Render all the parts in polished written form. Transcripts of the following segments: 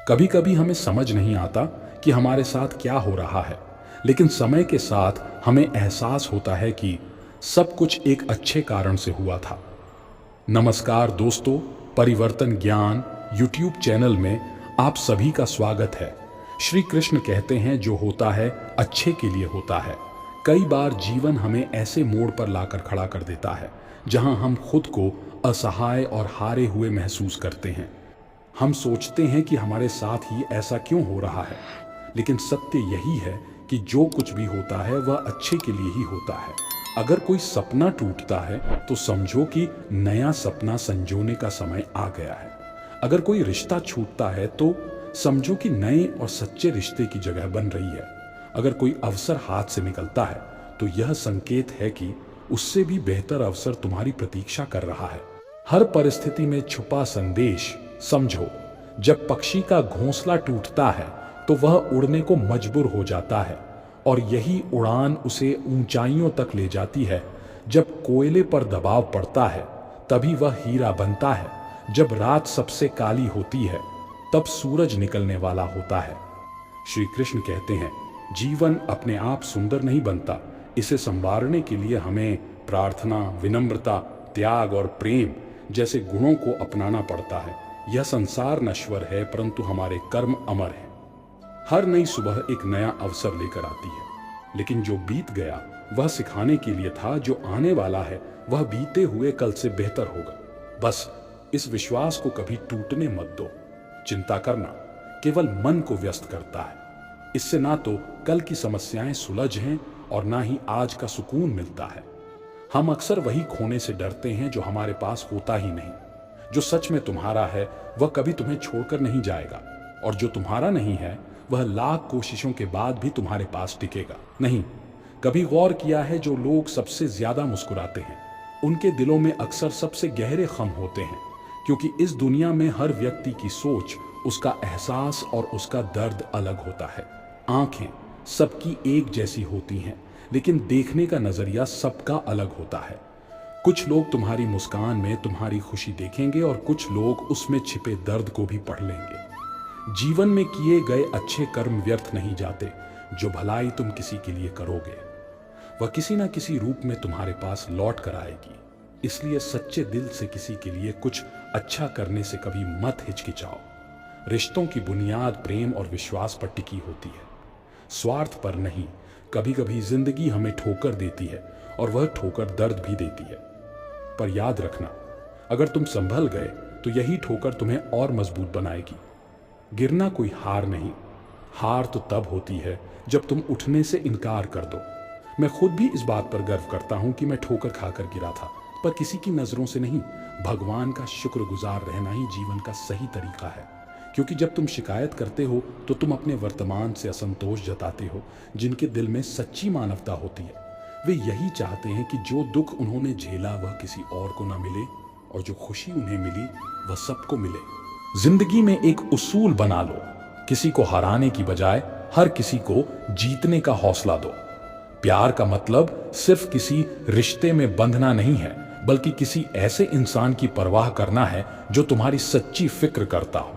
कभी कभी हमें समझ नहीं आता कि हमारे साथ क्या हो रहा है, लेकिन समय के साथ हमें एहसास होता है कि सब कुछ एक अच्छे कारण से हुआ था। नमस्कार दोस्तों, परिवर्तन ज्ञान यूट्यूब चैनल में आप सभी का स्वागत है। श्री कृष्ण कहते हैं जो होता है अच्छे के लिए होता है। कई बार जीवन हमें ऐसे मोड़ पर लाकर खड़ा कर देता है जहां हम खुद को असहाय और हारे हुए महसूस करते हैं। हम सोचते हैं कि हमारे साथ ही ऐसा क्यों हो रहा है, लेकिन सत्य यही है कि जो कुछ भी होता है वह अच्छे के लिए ही होता है। अगर कोई सपना टूटता है तो समझो कि नया सपना संजोने का समय आ गया है। अगर कोई रिश्ता छूटता है तो समझो कि नए और सच्चे रिश्ते की जगह बन रही है। अगर कोई अवसर हाथ से निकलता है तो यह संकेत है कि उससे भी बेहतर अवसर तुम्हारी प्रतीक्षा कर रहा है। हर परिस्थिति में छुपा संदेश समझो। जब पक्षी का घोंसला टूटता है तो वह उड़ने को मजबूर हो जाता है, और यही उड़ान उसे ऊंचाइयों तक ले जाती है। जब कोयले पर दबाव पड़ता है तभी वह हीरा बनता है। जब रात सबसे काली होती है तब सूरज निकलने वाला होता है। श्री कृष्ण कहते हैं जीवन अपने आप सुंदर नहीं बनता, इसे संवारने के लिए हमें प्रार्थना, विनम्रता, त्याग और प्रेम जैसे गुणों को अपनाना पड़ता है। यह संसार नश्वर है परंतु हमारे कर्म अमर हैं। हर नई सुबह एक नया अवसर लेकर आती है, लेकिन जो बीत गया वह सिखाने के लिए था, जो आने वाला है वह बीते हुए कल से बेहतर होगा। बस इस विश्वास को कभी टूटने मत दो। चिंता करना केवल मन को व्यस्त करता है। इससे ना तो कल की समस्याएं सुलझ हैं और ना ही आज का सुकून मिलता है। हम अक्सर वही खोने से डरते हैं जो हमारे पास होता ही नहीं। जो सच में तुम्हारा है वह कभी तुम्हें छोड़कर नहीं जाएगा, और जो तुम्हारा नहीं है वह लाख कोशिशों के बाद भी तुम्हारे पास टिकेगा नहीं। कभी गौर किया है जो लोग सबसे ज्यादा मुस्कुराते हैं उनके दिलों में अक्सर सबसे गहरे गम होते हैं, क्योंकि इस दुनिया में हर व्यक्ति की सोच, उसका एहसास और उसका दर्द अलग होता है। आंखें सबकी एक जैसी होती हैं, लेकिन देखने का नजरिया सबका अलग होता है। कुछ लोग तुम्हारी मुस्कान में तुम्हारी खुशी देखेंगे और कुछ लोग उसमें छिपे दर्द को भी पढ़ लेंगे। जीवन में किए गए अच्छे कर्म व्यर्थ नहीं जाते। जो भलाई तुम किसी के लिए करोगे वह किसी न किसी रूप में तुम्हारे पास लौट कर आएगी। इसलिए सच्चे दिल से किसी के लिए कुछ अच्छा करने से कभी मत हिचकिचाओ। रिश्तों की बुनियाद प्रेम और विश्वास पर टिकी होती है, स्वार्थ पर नहीं। कभी कभी जिंदगी हमें ठोकर देती है और वह ठोकर दर्द भी देती है, पर याद रखना अगर तुम संभल गए तो यही ठोकर तुम्हें और मजबूत बनाएगी। गिरना कोई हार नहीं, हार तो तब होती है जब तुम उठने से इनकार कर दो। मैं खुद भी इस बात पर गर्व करता हूं कि मैं ठोकर खाकर गिरा था, पर किसी की नजरों से नहीं। भगवान का शुक्रगुजार रहना ही जीवन का सही तरीका है, क्योंकि जब तुम शिकायत करते हो तो तुम अपने वर्तमान से असंतोष जताते हो। जिनके दिल में सच्ची मानवता होती है वे यही चाहते हैं कि जो दुख उन्होंने झेला वह किसी और को ना मिले, और जो खुशी उन्हें मिली वह सबको मिले। जिंदगी में एक उसूल बना लो, किसी को हराने की बजाय हर किसी को जीतने का हौसला दो। प्यार का मतलब सिर्फ किसी रिश्ते में बंधना नहीं है, बल्कि किसी ऐसे इंसान की परवाह करना है जो तुम्हारी सच्ची फिक्र करता हो।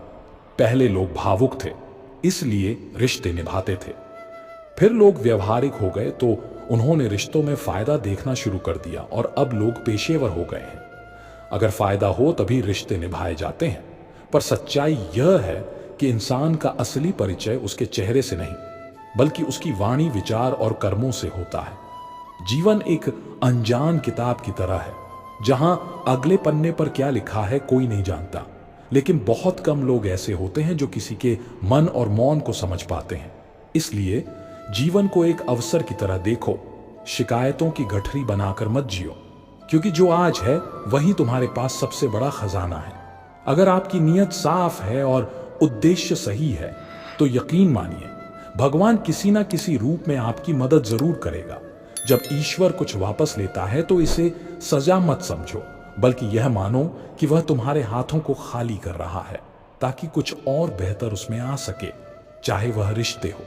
पहले लोग भावुक थे इसलिए रिश्ते निभाते थे, फिर लोग व्यवहारिक हो गए तो उन्होंने रिश्तों में फायदा देखना शुरू कर दिया, और अब लोग पेशेवर हो गए हैं। अगर फायदा हो तभी रिश्ते निभाए जाते हैं, पर सच्चाई यह है कि इंसान का असली परिचय उसके चेहरे से नहीं बल्कि उसकी वाणी, विचार और कर्मों से होता है। जीवन एक अनजान किताब की तरह है जहां अगले पन्ने पर क्या लिखा है कोई नहीं जानता, लेकिन बहुत कम लोग ऐसे होते हैं जो किसी के मन और मौन को समझ पाते हैं। इसलिए जीवन को एक अवसर की तरह देखो, शिकायतों की गठरी बनाकर मत जियो, क्योंकि जो आज है वही तुम्हारे पास सबसे बड़ा खजाना है। अगर आपकी नीयत साफ है और उद्देश्य सही है तो यकीन मानिए भगवान किसी ना किसी रूप में आपकी मदद जरूर करेगा। जब ईश्वर कुछ वापस लेता है तो इसे सजा मत समझो, बल्कि यह मानो कि वह तुम्हारे हाथों को खाली कर रहा है ताकि कुछ और बेहतर उसमें आ सके। चाहे वह रिश्ते हो,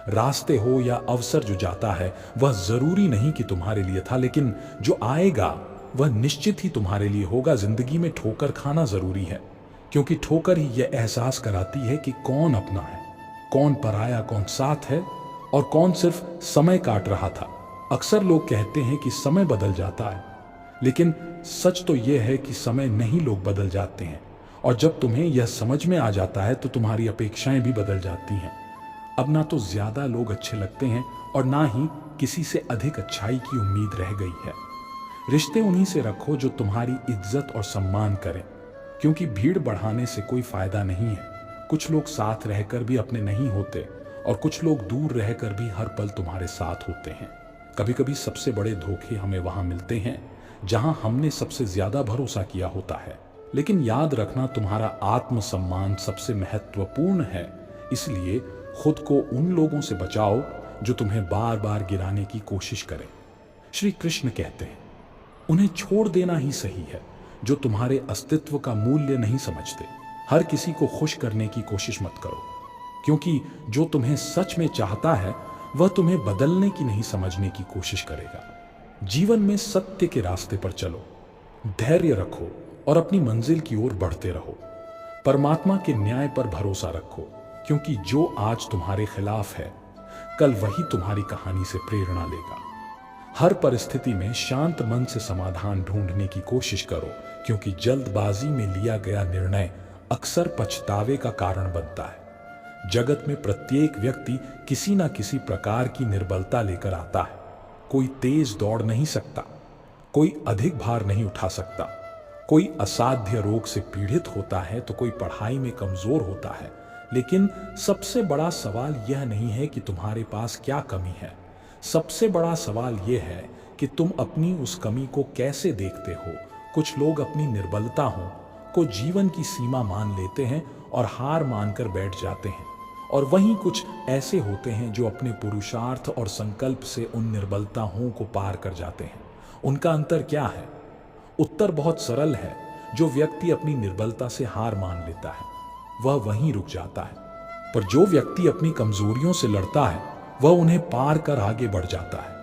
रास्ते हो या अवसर जो जाता है वह जरूरी नहीं कि तुम्हारे लिए था, लेकिन जो आएगा वह निश्चित ही तुम्हारे लिए होगा। जिंदगी में ठोकर खाना जरूरी है, क्योंकि ठोकर ही यह एहसास कराती है कि कौन अपना है, कौन पराया, कौन साथ है और कौन सिर्फ समय काट रहा था। अक्सर लोग कहते हैं कि समय बदल जाता है, लेकिन सच तो यह है कि समय नहीं, लोग बदल जाते हैं। और जब तुम्हें यह समझ में आ जाता है तो तुम्हारी अपेक्षाएं भी बदल जाती हैं। अब ना तो ज्यादा लोग अच्छे लगते हैं और ना ही किसी से अधिक अच्छाई की उम्मीद रह गई है। रिश्ते उन्हीं से रखो जो तुम्हारी इज्जत और सम्मान करें, क्योंकि भीड़ बढ़ाने से कोई फायदा नहीं है। कुछ लोग साथ रहकर भी अपने नहीं होते और कुछ लोग दूर रहकर भी हर पल तुम्हारे साथ होते हैं। कभी कभी सबसे बड़े धोखे हमें वहां मिलते हैं जहां हमने सबसे ज्यादा भरोसा किया होता है। लेकिन याद रखना, तुम्हारा आत्मसम्मान सबसे महत्वपूर्ण है, इसलिए खुद को उन लोगों से बचाओ जो तुम्हें बार बार गिराने की कोशिश करें। श्री कृष्ण कहते हैं, उन्हें छोड़ देना ही सही है जो तुम्हारे अस्तित्व का मूल्य नहीं समझते। हर किसी को खुश करने की कोशिश मत करो, क्योंकि जो तुम्हें सच में चाहता है वह तुम्हें बदलने की नहीं, समझने की कोशिश करेगा। जीवन में सत्य के रास्ते पर चलो, धैर्य रखो और अपनी मंजिल की ओर बढ़ते रहो। परमात्मा के न्याय पर भरोसा रखो, क्योंकि जो आज तुम्हारे खिलाफ है कल वही तुम्हारी कहानी से प्रेरणा लेगा। हर परिस्थिति में शांत मन से समाधान ढूंढने की कोशिश करो, क्योंकि जल्दबाजी में लिया गया निर्णय अक्सर पछतावे का कारण बनता है। जगत में प्रत्येक व्यक्ति किसी न किसी प्रकार की निर्बलता लेकर आता है। कोई तेज दौड़ नहीं सकता, कोई अधिक भार नहीं उठा सकता, कोई असाध्य रोग से पीड़ित होता है तो कोई पढ़ाई में कमजोर होता है। लेकिन सबसे बड़ा सवाल यह नहीं है कि तुम्हारे पास क्या कमी है, सबसे बड़ा सवाल यह है कि तुम अपनी उस कमी को कैसे देखते हो। कुछ लोग अपनी निर्बलता को जीवन की सीमा मान लेते हैं और हार मानकर बैठ जाते हैं, और वहीं कुछ ऐसे होते हैं जो अपने पुरुषार्थ और संकल्प से उन निर्बलताओं को पार कर जाते हैं। उनका अंतर क्या है? उत्तर बहुत सरल है। जो व्यक्ति अपनी निर्बलता से हार मान लेता है वह वहीं रुक जाता है, पर जो व्यक्ति अपनी कमजोरियों से लड़ता है वह उन्हें पार कर आगे बढ़ जाता है।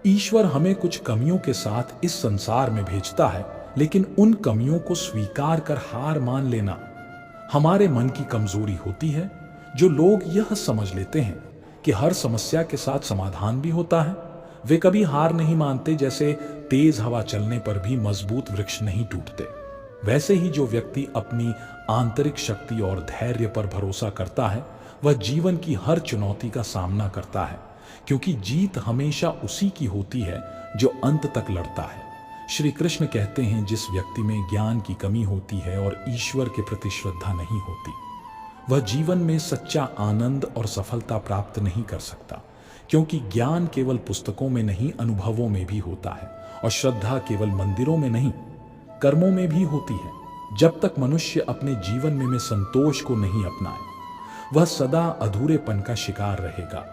ईश्वर हमें कुछ कमियों के साथ इस संसार में भेजता है, लेकिन उन कमियों को स्वीकार कर हार मान लेना हमारे मन की कमजोरी होती है। जो लोग यह समझ लेते हैं कि हर समस्या के साथ समाधान भी होता है, वे कभी हार नहीं मानते। जैसे तेज हवा चलने पर भी मजबूत वृक्ष नहीं टूटते, वैसे ही जो व्यक्ति अपनी आंतरिक शक्ति और धैर्य पर भरोसा करता है वह जीवन की हर चुनौती का सामना करता है, क्योंकि जीत हमेशा उसी की होती है जो अंत तक लड़ता है। श्री कृष्ण कहते हैं, जिस व्यक्ति में ज्ञान की कमी होती है और ईश्वर के प्रति श्रद्धा नहीं होती, वह जीवन में सच्चा आनंद और सफलता प्राप्त नहीं कर सकता, क्योंकि ज्ञान केवल पुस्तकों में नहीं, अनुभवों में भी होता है, और श्रद्धा केवल मंदिरों में नहीं, कर्मों में भी होती है। जब तक मनुष्य अपने जीवन में संतोष को नहीं अपनाए, वह सदा अधूरेपन का शिकार रहेगा।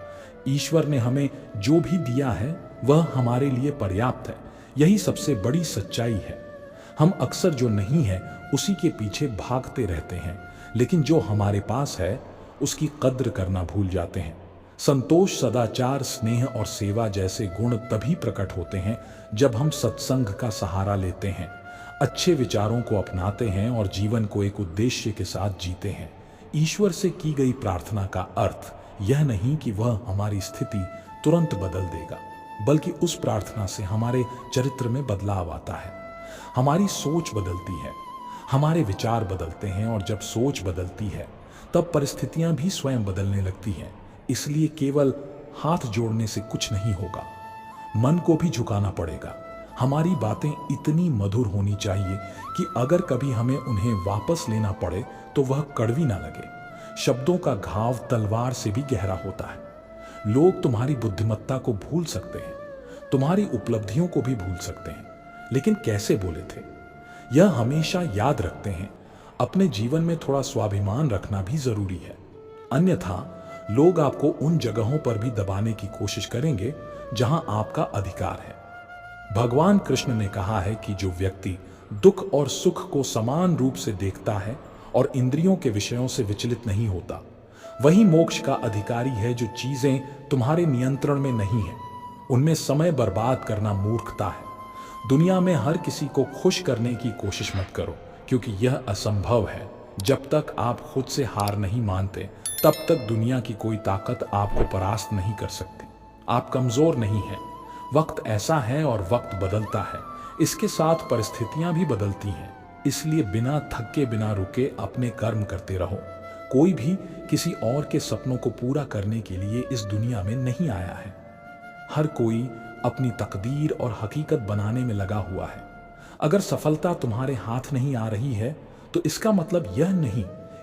ईश्वर ने हमें जो भी दिया है वह हमारे लिए पर्याप्त है, यही सबसे बड़ी सच्चाई है। हम अक्सर जो नहीं है उसी के पीछे भागते रहते हैं, लेकिन जो हमारे पास है उसकी कद्र करना भूल जाते हैं। संतोष, सदाचार, स्नेह और सेवा जैसे गुण तभी प्रकट होते हैं जब हम सत्संग का सहारा लेते हैं, अच्छे विचारों को अपनाते हैं और जीवन को एक उद्देश्य के साथ जीते हैं। ईश्वर से की गई प्रार्थना का अर्थ यह नहीं कि वह हमारी स्थिति तुरंत बदल देगा, बल्कि उस प्रार्थना से हमारे चरित्र में बदलाव आता है। हमारी सोच बदलती है, हमारे विचार बदलते हैं, और जब सोच बदलती है तब परिस्थितियां भी स्वयं बदलने लगती हैं। इसलिए केवल हाथ जोड़ने से कुछ नहीं होगा, मन को भी झुकाना पड़ेगा। हमारी बातें इतनी मधुर होनी चाहिए कि अगर कभी हमें उन्हें वापस लेना पड़े तो वह कड़वी ना लगे। शब्दों का घाव तलवार से भी गहरा होता है। लोग तुम्हारी बुद्धिमत्ता को भूल सकते हैं, तुम्हारी उपलब्धियों को भी भूल सकते हैं, लेकिन कैसे बोले थे यह हमेशा याद रखते हैं। अपने जीवन में थोड़ा स्वाभिमान रखना भी जरूरी है, अन्यथा लोग आपको उन जगहों पर भी दबाने की कोशिश करेंगे जहां आपका अधिकार है। भगवान कृष्ण ने कहा है कि जो व्यक्ति दुख और सुख को समान रूप से देखता है और इंद्रियों के विषयों से विचलित नहीं होता, वही मोक्ष का अधिकारी है। जो चीजें तुम्हारे नियंत्रण में नहीं है उनमें समय बर्बाद करना मूर्खता है। दुनिया में हर किसी को खुश करने की कोशिश मत करो, क्योंकि यह असंभव है। जब तक आप खुद से हार नहीं मानते तब तक दुनिया की कोई ताकत आपको परास्त नहीं कर सकती। आप कमजोर नहीं हैं। वक्त ऐसा है और वक्त बदलता है, इसके साथ परिस्थितियां भी बदलती हैं। इसलिए बिना थके बिना रुके अपने कर्म करते रहो। कोई भी किसी और के सपनों को पूरा करने के लिए इस दुनिया में नहीं आया है। हर कोई अपनी तकदीर और हकीकत बनाने में लगा हुआ है। अगर सफलता तुम्हारे हाथ नहीं आ रही है तो इसका मतलब यह नहीं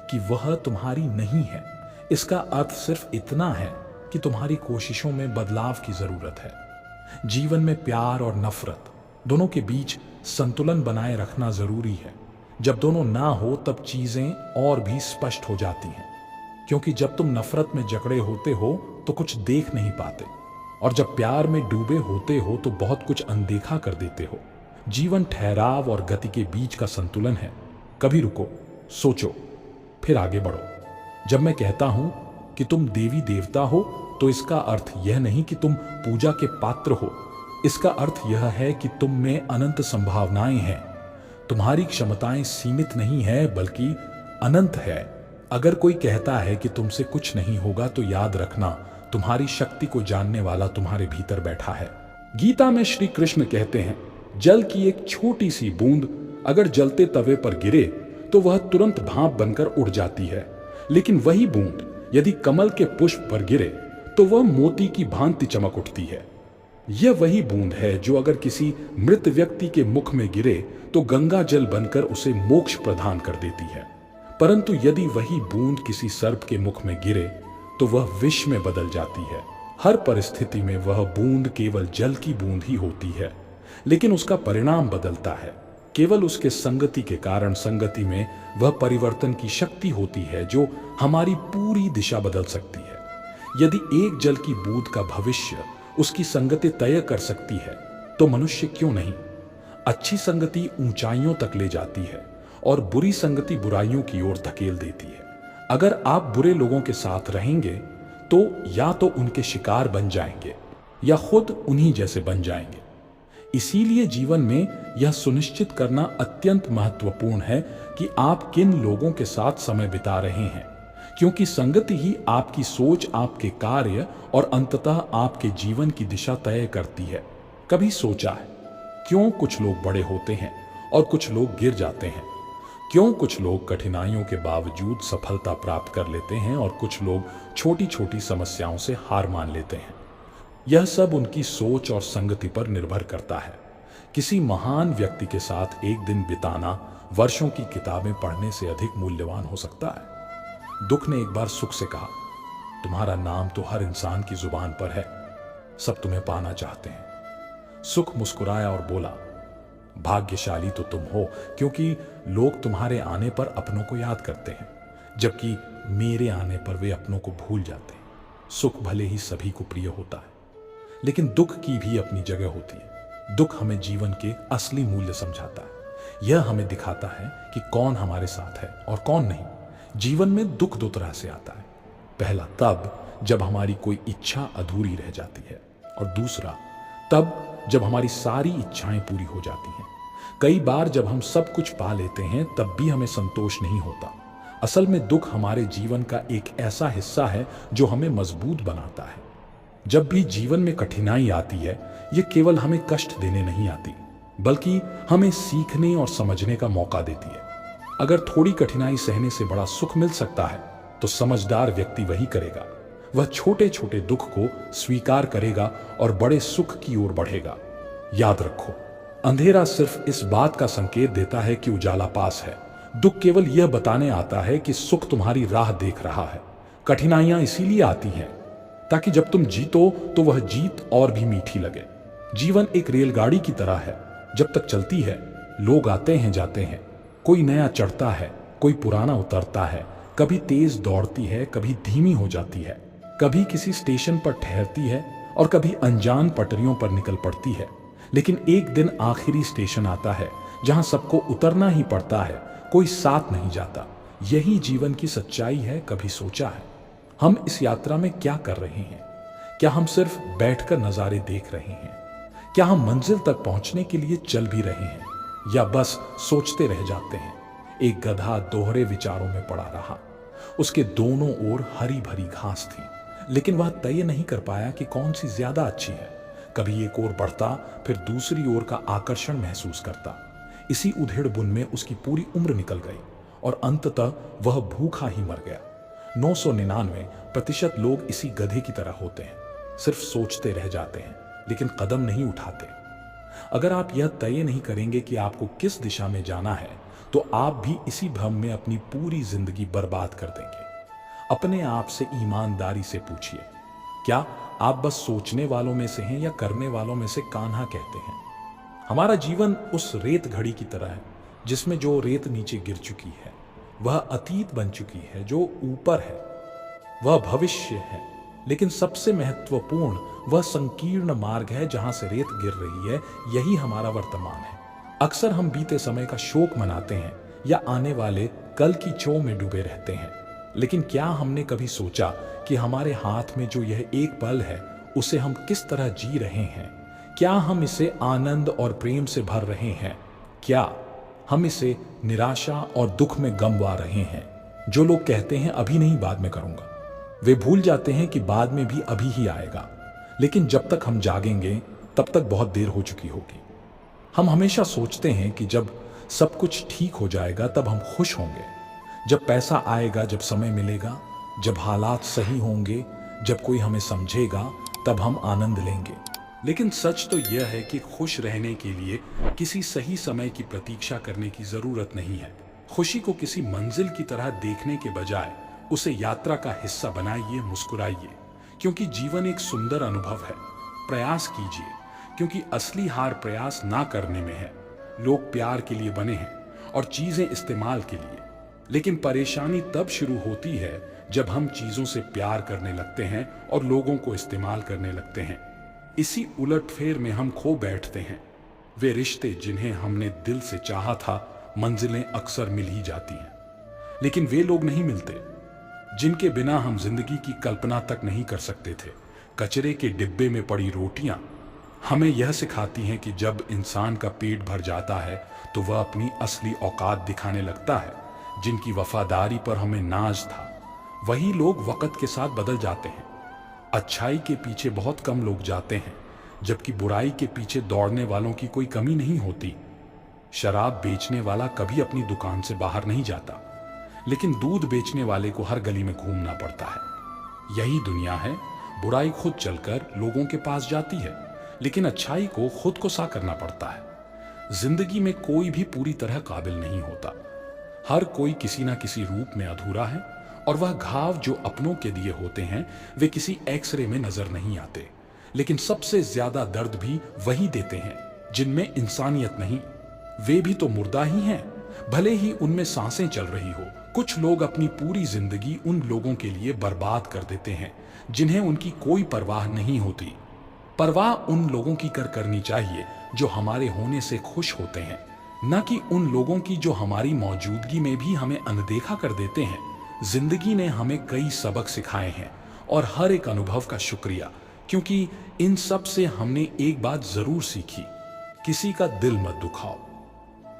कि वह तुम्हारी नहीं है। इसका अर्थ सिर्फ इतना है कि तुम्हारी कोशिशों में बदलाव की जरूरत है। जीवन में प्यार और नफरत दोनों के बीच संतुलन बनाए रखना जरूरी है। जब दोनों ना हो तब चीजें और भी स्पष्ट हो जाती हैं, क्योंकि जब तुम नफरत में जकड़े होते हो तो कुछ देख नहीं पाते, और जब प्यार में डूबे होते हो तो बहुत कुछ अनदेखा कर देते हो। जीवन ठहराव और गति के बीच का संतुलन है। कभी रुको, सोचो, फिर आगे बढ़ो। जब मैं कहता हूं कि तुम देवी देवता हो तो इसका अर्थ यह नहीं कि तुम पूजा के पात्र हो। इसका अर्थ यह है कि तुम में अनंत संभावनाएं हैं। तुम्हारी क्षमताएं सीमित नहीं है बल्कि अनंत है। अगर कोई कहता है कि तुमसे कुछ नहीं होगा तो याद रखना, तुम्हारी शक्ति को जानने वाला तुम्हारे भीतर बैठा है। गीता में श्री कृष्ण कहते हैं, जल की एक छोटी सी बूंद अगर जलते तवे पर गिरे तो वह तुरंत भाप बनकर उड़ जाती है, लेकिन वही बूंद यदि कमल के पुष्प पर गिरे तो वह मोती की भांति चमक उठती है। यह वही बूंद है जो अगर किसी मृत व्यक्ति के मुख में गिरे तो गंगा जल बनकर उसे मोक्ष प्रदान कर देती है। परंतु यदि वही बूंद किसी सर्प के मुख में गिरे तो वह विष में बदल जाती है। हर परिस्थिति में वह बूंद केवल जल की बूंद ही होती है, लेकिन उसका परिणाम बदलता है। केवल उसके संगति के कारण संगति में वह परिवर्तन की शक्ति होती है जो हमारी पूरी दिशा बदल सकती है। यदि एक जल की बूंद का भविष्य उसकी संगति तय कर सकती है तो मनुष्य क्यों नहीं। अच्छी संगति ऊंचाइयों तक ले जाती है और बुरी संगति बुराइयों की ओर धकेल देती है। अगर आप बुरे लोगों के साथ रहेंगे तो या तो उनके शिकार बन जाएंगे या खुद उन्हीं जैसे बन जाएंगे। इसीलिए जीवन में यह सुनिश्चित करना अत्यंत महत्वपूर्ण है कि आप किन लोगों के साथ समय बिता रहे हैं, क्योंकि संगति ही आपकी सोच, आपके कार्य और अंततः आपके जीवन की दिशा तय करती है। कभी सोचा है क्यों कुछ लोग बड़े होते हैं और कुछ लोग गिर जाते हैं? क्यों कुछ लोग कठिनाइयों के बावजूद सफलता प्राप्त कर लेते हैं और कुछ लोग छोटी छोटी समस्याओं से हार मान लेते हैं? यह सब उनकी सोच और संगति पर निर्भर करता है। किसी महान व्यक्ति के साथ एक दिन बिताना वर्षों की किताबें पढ़ने से अधिक मूल्यवान हो सकता है। दुख ने एक बार सुख से कहा, तुम्हारा नाम तो हर इंसान की जुबान पर है, सब तुम्हें पाना चाहते हैं। सुख मुस्कुराया और बोला, भाग्यशाली तो तुम हो, क्योंकि लोग तुम्हारे आने पर अपनों को याद करते हैं, जबकि मेरे आने पर वे अपनों को भूल जाते हैं। सुख भले ही सभी को प्रिय होता है, लेकिन दुख की भी अपनी जगह होती है। दुख हमें जीवन के असली मूल्य समझाता है। यह हमें दिखाता है कि कौन हमारे साथ है और कौन नहीं। जीवन में दुख दो तरह से आता है। पहला तब जब हमारी कोई इच्छा अधूरी रह जाती है, और दूसरा तब जब हमारी सारी इच्छाएं पूरी हो जाती हैं। कई बार जब हम सब कुछ पा लेते हैं तब भी हमें संतोष नहीं होता। असल में दुख हमारे जीवन का एक ऐसा हिस्सा है जो हमें मजबूत बनाता है। जब भी जीवन में कठिनाई आती है, यह केवल हमें कष्ट देने नहीं आती, बल्कि हमें सीखने और समझने का मौका देती है। अगर थोड़ी कठिनाई सहने से बड़ा सुख मिल सकता है तो समझदार व्यक्ति वही करेगा। वह छोटे छोटे दुख को स्वीकार करेगा और बड़े सुख की ओर बढ़ेगा। याद रखो, अंधेरा सिर्फ इस बात का संकेत देता है कि उजाला पास है। दुख केवल यह बताने आता है कि सुख तुम्हारी राह देख रहा है। कठिनाइयां इसीलिए आती हैं ताकि जब तुम जीतो तो वह जीत और भी मीठी लगे। जीवन एक रेलगाड़ी की तरह है। जब तक चलती है, लोग आते हैं जाते हैं, कोई नया चढ़ता है, कोई पुराना उतरता है। कभी तेज दौड़ती है, कभी धीमी हो जाती है, कभी किसी स्टेशन पर ठहरती है और कभी अनजान पटरियों पर निकल पड़ती है। लेकिन एक दिन आखिरी स्टेशन आता है जहां सबको उतरना ही पड़ता है, कोई साथ नहीं जाता। यही जीवन की सच्चाई है। कभी सोचा है हम इस यात्रा में क्या कर रहे हैं? क्या हम सिर्फ बैठकर नजारे देख रहे हैं? क्या हम मंजिल तक पहुंचने के लिए चल भी रहे हैं, या बस सोचते रह जाते हैं? एक गधा दोहरे विचारों में पड़ा रहा। उसके दोनों ओर हरी भरी घास थी, लेकिन वह तय नहीं कर पाया कि कौन सी ज्यादा अच्छी है। कभी एक ओर बढ़ता, फिर दूसरी ओर का आकर्षण महसूस करता। इसी उधेड़ बुन में उसकी पूरी उम्र निकल गई और अंततः वह भूखा ही मर गया। 999% लोग इसी गधे की तरह होते हैं, सिर्फ सोचते रह जाते हैं लेकिन कदम नहीं उठाते। अगर आप यह तय नहीं करेंगे कि आपको किस दिशा में जाना है, तो आप भी इसी भ्रम में अपनी पूरी जिंदगी बर्बाद कर देंगे। अपने आप से ईमानदारी से पूछिए, क्या आप बस सोचने वालों में से हैं या करने वालों में से कान्हा कहते हैं? हमारा जीवन उस रेत घड़ी की तरह है जिसमें जो रेत नीचे गिर चुकी है वह अतीत बन चुकी है, जो ऊपर है वह भविष्य है, लेकिन सबसे महत्वपूर्ण वह संकीर्ण मार्ग है जहां से रेत गिर रही है, यही हमारा वर्तमान है। अक्सर हम बीते समय का शोक मनाते हैं या आने वाले कल की चों में डूबे रहते हैं, लेकिन क्या हमने कभी सोचा कि हमारे हाथ में जो यह एक पल है उसे हम किस तरह जी रहे हैं? क्या हम इसे आनंद और प्रेम से भर रहे हैं? क्या हम इसे निराशा और दुख में गंवा रहे हैं? जो लोग कहते हैं अभी नहीं बाद में करूंगा, वे भूल जाते हैं कि बाद में भी अभी ही आएगा। लेकिन जब तक हम जागेंगे तब तक बहुत देर हो चुकी होगी। हम हमेशा सोचते हैं कि जब सब कुछ ठीक हो जाएगा तब हम खुश होंगे, जब पैसा आएगा, जब समय मिलेगा, जब हालात सही होंगे, जब कोई हमें समझेगा, तब हम आनंद लेंगे। लेकिन सच तो यह है कि खुश रहने के लिए किसी सही समय की प्रतीक्षा करने की जरूरत नहीं है। खुशी को किसी मंजिल की तरह देखने के बजाय उसे यात्रा का हिस्सा बनाइए, मुस्कुराइए, क्योंकि जीवन एक सुंदर अनुभव है। प्रयास कीजिए, क्योंकि असली हार प्रयास ना करने में है। लोग प्यार के लिए बने हैं और चीजें इस्तेमाल के लिए, लेकिन परेशानी तब शुरू होती है जब हम चीजों से प्यार करने लगते हैं और लोगों को इस्तेमाल करने लगते हैं। इसी उलटफेर में हम खो बैठते हैं। वे रिश्ते जिन्हें हमने दिल से चाहा था, मंजिलें अक्सर मिल ही जाती हैं, लेकिन वे लोग नहीं मिलते जिनके बिना हम जिंदगी की कल्पना तक नहीं कर सकते थे। कचरे के डिब्बे में पड़ी रोटियां हमें यह सिखाती हैं कि जब इंसान का पेट भर जाता है तो वह अपनी असली औकात दिखाने लगता है। जिनकी वफादारी पर हमें नाज था, वही लोग वक्त के साथ बदल जाते हैं। अच्छाई के पीछे बहुत कम लोग जाते हैं, जबकि बुराई के पीछे दौड़ने वालों की कोई कमी नहीं होती। शराब बेचने वाला कभी अपनी दुकान से बाहर नहीं जाता, लेकिन दूध बेचने वाले को हर गली में घूमना पड़ता है। यही दुनिया है। बुराई खुद चलकर लोगों के पास जाती है, लेकिन अच्छाई को खुद को सा करना पड़ता है। जिंदगी में कोई भी पूरी तरह काबिल नहीं होता। हर कोई किसी ना किसी रूप में अधूरा है, और वह घाव जो अपनों के दिए होते हैं वे किसी एक्सरे में नजर नहीं आते। लेकिन सबसे ज्यादा दर्द भी वही देते हैं जिनमें इंसानियत नहीं। वे भी तो मुर्दा ही हैं, भले ही उनमें सांसें चल रही हो। कुछ लोग अपनी पूरी जिंदगी उन लोगों के लिए बर्बाद कर देते हैं जिन्हें उनकी कोई परवाह नहीं होती। परवाह उन लोगों की करनी चाहिए जो हमारे होने से खुश होते हैं, न कि उन लोगों की जो हमारी मौजूदगी में भी हमें अनदेखा कर देते हैं। जिंदगी ने हमें कई सबक सिखाए हैं और हर एक अनुभव का शुक्रिया, क्योंकि इन सब से हमने एक बात जरूर सीखी, किसी का दिल मत दुखाओ।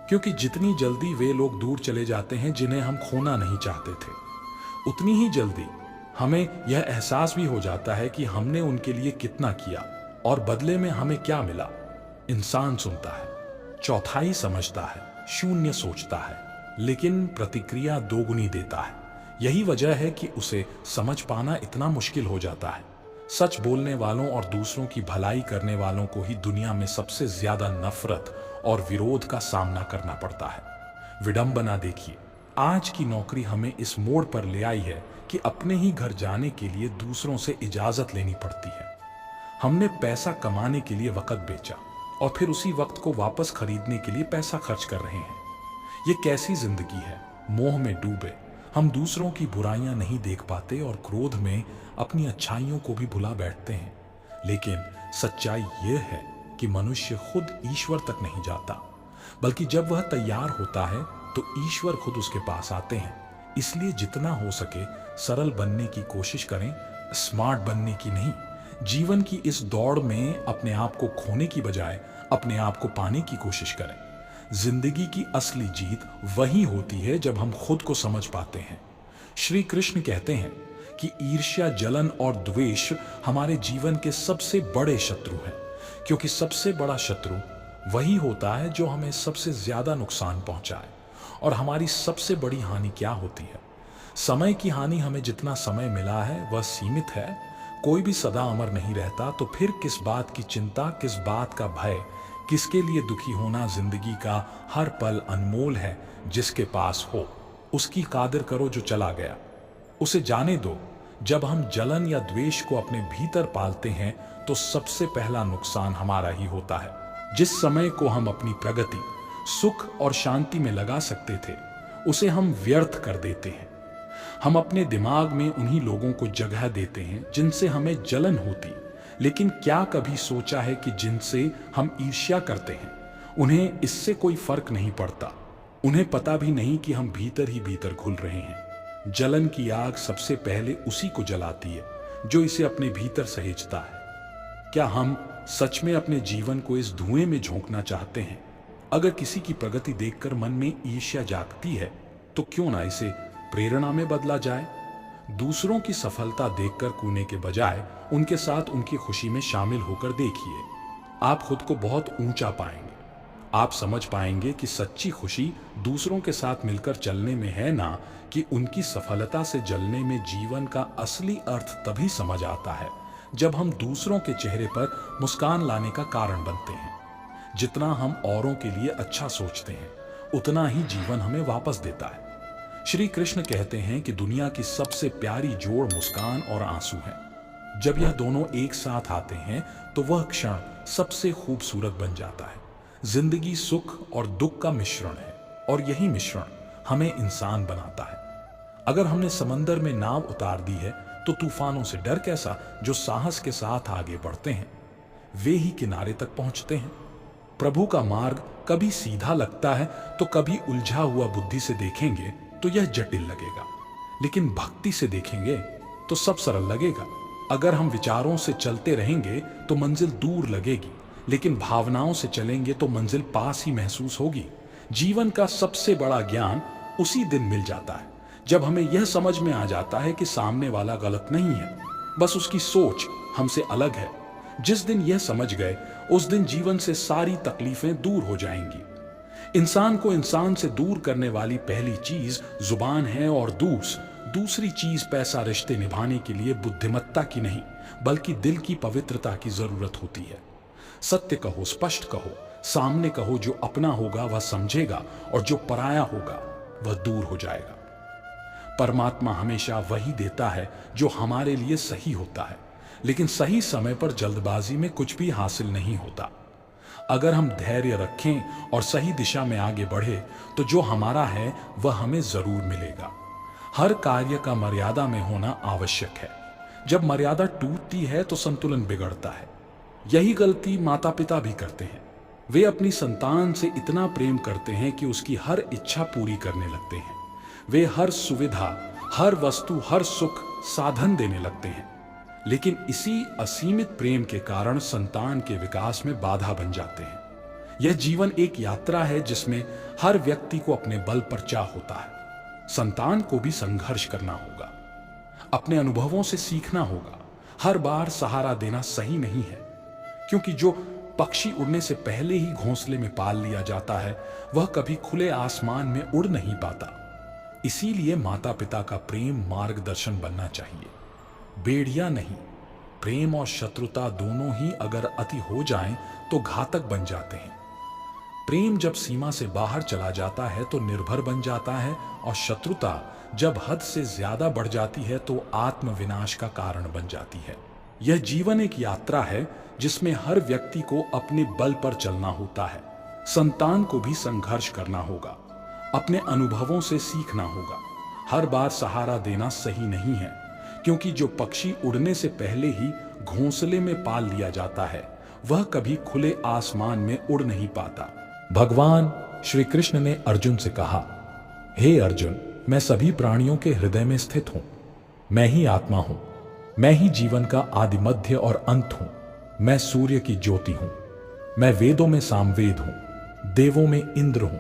क्योंकि जितनी जल्दी वे लोग दूर चले जाते हैं जिन्हें हम खोना नहीं चाहते थे, उतनी ही जल्दी हमें यह एहसास भी हो जाता है कि हमने उनके लिए कितना किया और बदले में हमें क्या मिला। इंसान सुनता है, चौथाई समझता है, शून्य सोचता है, लेकिन प्रतिक्रिया दोगुनी देता है। यही वजह है कि उसे समझ पाना इतना मुश्किल हो जाता है। सच बोलने वालों और दूसरों की भलाई करने वालों को ही दुनिया में सबसे ज्यादा नफरत और विरोध का सामना करना पड़ता है। विडंबना देखिए, आज की नौकरी हमें इस मोड़ पर ले आई है कि अपने ही घर जाने के लिए दूसरों से इजाजत लेनी पड़ती है। हमने पैसा कमाने के लिए वक्त बेचा और फिर उसी वक्त को वापस खरीदने के लिए पैसा खर्च कर रहे हैं। ये कैसी जिंदगी है? मोह में डूबे हम दूसरों की बुराइयां नहीं देख पाते और क्रोध में अपनी अच्छाइयों को भी भुला बैठते हैं। लेकिन सच्चाई यह है कि मनुष्य खुद ईश्वर तक नहीं जाता, बल्कि जब वह तैयार होता है तो ईश्वर खुद उसके पास आते हैं। इसलिए जितना हो सके सरल बनने की कोशिश करें, स्मार्ट बनने की नहीं। जीवन की इस दौड़ में अपने आप को खोने की बजाय अपने आप को पाने की कोशिश करें। जिंदगी की असली जीत वही होती है जब हम खुद को समझ पाते हैं। श्री कृष्ण कहते हैं कि ईर्ष्या, जलन और द्वेष हमारे जीवन के सबसे बड़े शत्रु हैं, क्योंकि सबसे बड़ा शत्रु वही होता है जो हमें सबसे ज्यादा नुकसान पहुंचाए। और हमारी सबसे बड़ी हानि क्या होती है? समय की हानि। हमें जितना समय मिला है वह सीमित है। कोई भी सदा अमर नहीं रहता, तो फिर किस बात की चिंता, किस बात का भय, किसके लिए दुखी होना? जिंदगी का हर पल अनमोल है। जिसके पास हो उसकी कादर करो, जो चला गया उसे जाने दो। जब हम जलन या द्वेष को अपने भीतर पालते हैं तो सबसे पहला नुकसान हमारा ही होता है। जिस समय को हम अपनी प्रगति, सुख और शांति में लगा सकते थे, उसे हम व्यर्थ कर देते हैं। हम अपने दिमाग में उन्हीं लोगों को जगह देते हैं जिनसे हमें जलन होती, लेकिन क्या कभी सोचा है कि जिनसे हम ईर्ष्या करते हैं उन्हें इससे कोई फर्क नहीं पड़ता। उन्हें पता भी नहीं कि हम भीतर ही भीतर घुल रहे हैं। जलन की आग सबसे पहले उसी को जलाती है जो इसे अपने भीतर सहेजता है। क्या हम सच में अपने जीवन को इस धुएं में झोंकना चाहते हैं? अगर किसी की प्रगति देखकर मन में ईर्ष्या जागती है तो क्यों ना इसे प्रेरणा में बदला जाए। दूसरों की सफलता देखकर कूदने के बजाय उनके साथ उनकी खुशी में शामिल होकर देखिए। आप खुद को बहुत ऊंचा पाएंगे। आप समझ पाएंगे कि सच्ची खुशी दूसरों के साथ मिलकर चलने में है, ना कि उनकी सफलता से जलने में। जीवन का असली अर्थ तभी समझ आता है जब हम दूसरों के चेहरे पर मुस्कान लाने का कारण बनते हैं। जितना हम औरों के लिए अच्छा सोचते हैं, उतना ही जीवन हमें वापस देता है। श्री कृष्ण कहते हैं कि दुनिया की सबसे प्यारी जोड़ मुस्कान और आंसू है। जब यह दोनों एक साथ आते हैं तो वह क्षण सबसे खूबसूरत बन जाता है। जिंदगी सुख और दुख का मिश्रण है, और यही मिश्रण हमें इंसान बनाता है। अगर हमने समंदर में नाव उतार दी है तो तूफानों से डर कैसा? जो साहस के साथ आगे बढ़ते हैं वे ही किनारे तक पहुंचते हैं। प्रभु का मार्ग कभी सीधा लगता है तो कभी उलझा हुआ। बुद्धि से देखेंगे तो यह जटिल लगेगा, लेकिन भक्ति से देखेंगे तो सब सरल लगेगा। अगर हम विचारों से चलते रहेंगे तो मंजिल दूर लगेगी, लेकिन भावनाओं से चलेंगे तो मंजिल पास ही महसूस होगी। जीवन का सबसे बड़ा ज्ञान उसी दिन मिल जाता है जब हमें यह समझ में आ जाता है कि सामने वाला गलत नहीं है, बस उसकी सोच हमसे अलग है। जिस दिन यह समझ गए, उस दिन जीवन से सारी तकलीफें दूर हो जाएंगी। इंसान को इंसान से दूर करने वाली पहली चीज जुबान है, और दूसरी चीज पैसा। रिश्ते निभाने के लिए बुद्धिमत्ता की नहीं, बल्कि दिल की पवित्रता की जरूरत होती है। सत्य कहो, स्पष्ट कहो, सामने कहो। जो अपना होगा वह समझेगा, और जो पराया होगा वह दूर हो जाएगा। परमात्मा हमेशा वही देता है जो हमारे लिए सही होता है, लेकिन सही समय पर जल्दबाजी में कुछ भी हासिल नहीं होता। अगर हम धैर्य रखें और सही दिशा में आगे बढ़े तो जो हमारा है वह हमें जरूर मिलेगा। हर कार्य का मर्यादा में होना आवश्यक है। जब मर्यादा टूटती है तो संतुलन बिगड़ता है। यही गलती माता पिता भी करते हैं। वे अपनी संतान से इतना प्रेम करते हैं कि उसकी हर इच्छा पूरी करने लगते हैं। वे हर सुविधा, हर वस्तु, हर सुख साधन देने लगते हैं, लेकिन इसी असीमित प्रेम के कारण संतान के विकास में बाधा बन जाते हैं। यह जीवन एक यात्रा है जिसमें हर व्यक्ति को अपने बल पर चाह होता है। संतान को भी संघर्ष करना होगा, अपने अनुभवों से सीखना होगा। हर बार सहारा देना सही नहीं है, क्योंकि जो पक्षी उड़ने से पहले ही घोंसले में पाल लिया जाता है वह कभी खुले आसमान में उड़ नहीं पाता। इसीलिए माता पिता का प्रेम मार्गदर्शन बनना चाहिए, बेड़िया नहीं। प्रेम और शत्रुता दोनों ही अगर अति हो जाएं तो घातक बन जाते हैं। प्रेम जब सीमा से बाहर चला जाता है तो निर्भर बन जाता है, और शत्रुता जब हद से ज्यादा बढ़ जाती है तो आत्मविनाश का कारण बन जाती है। यह जीवन एक यात्रा है जिसमें हर व्यक्ति को अपने बल पर चलना होता है। संतान को भी संघर्ष करना होगा, अपने अनुभवों से सीखना होगा। हर बार सहारा देना सही नहीं है, क्योंकि जो पक्षी उड़ने से पहले ही घोंसले में पाल लिया जाता है वह कभी खुले आसमान में उड़ नहीं पाता। भगवान श्री कृष्ण ने अर्जुन से कहा, हे अर्जुन, मैं सभी प्राणियों के हृदय में स्थित हूं। मैं ही आत्मा हूं। मैं ही जीवन का आदि, मध्य और अंत हूं। मैं सूर्य की ज्योति हूं। मैं वेदों में सामवेद हूं। देवों में इंद्र हूं,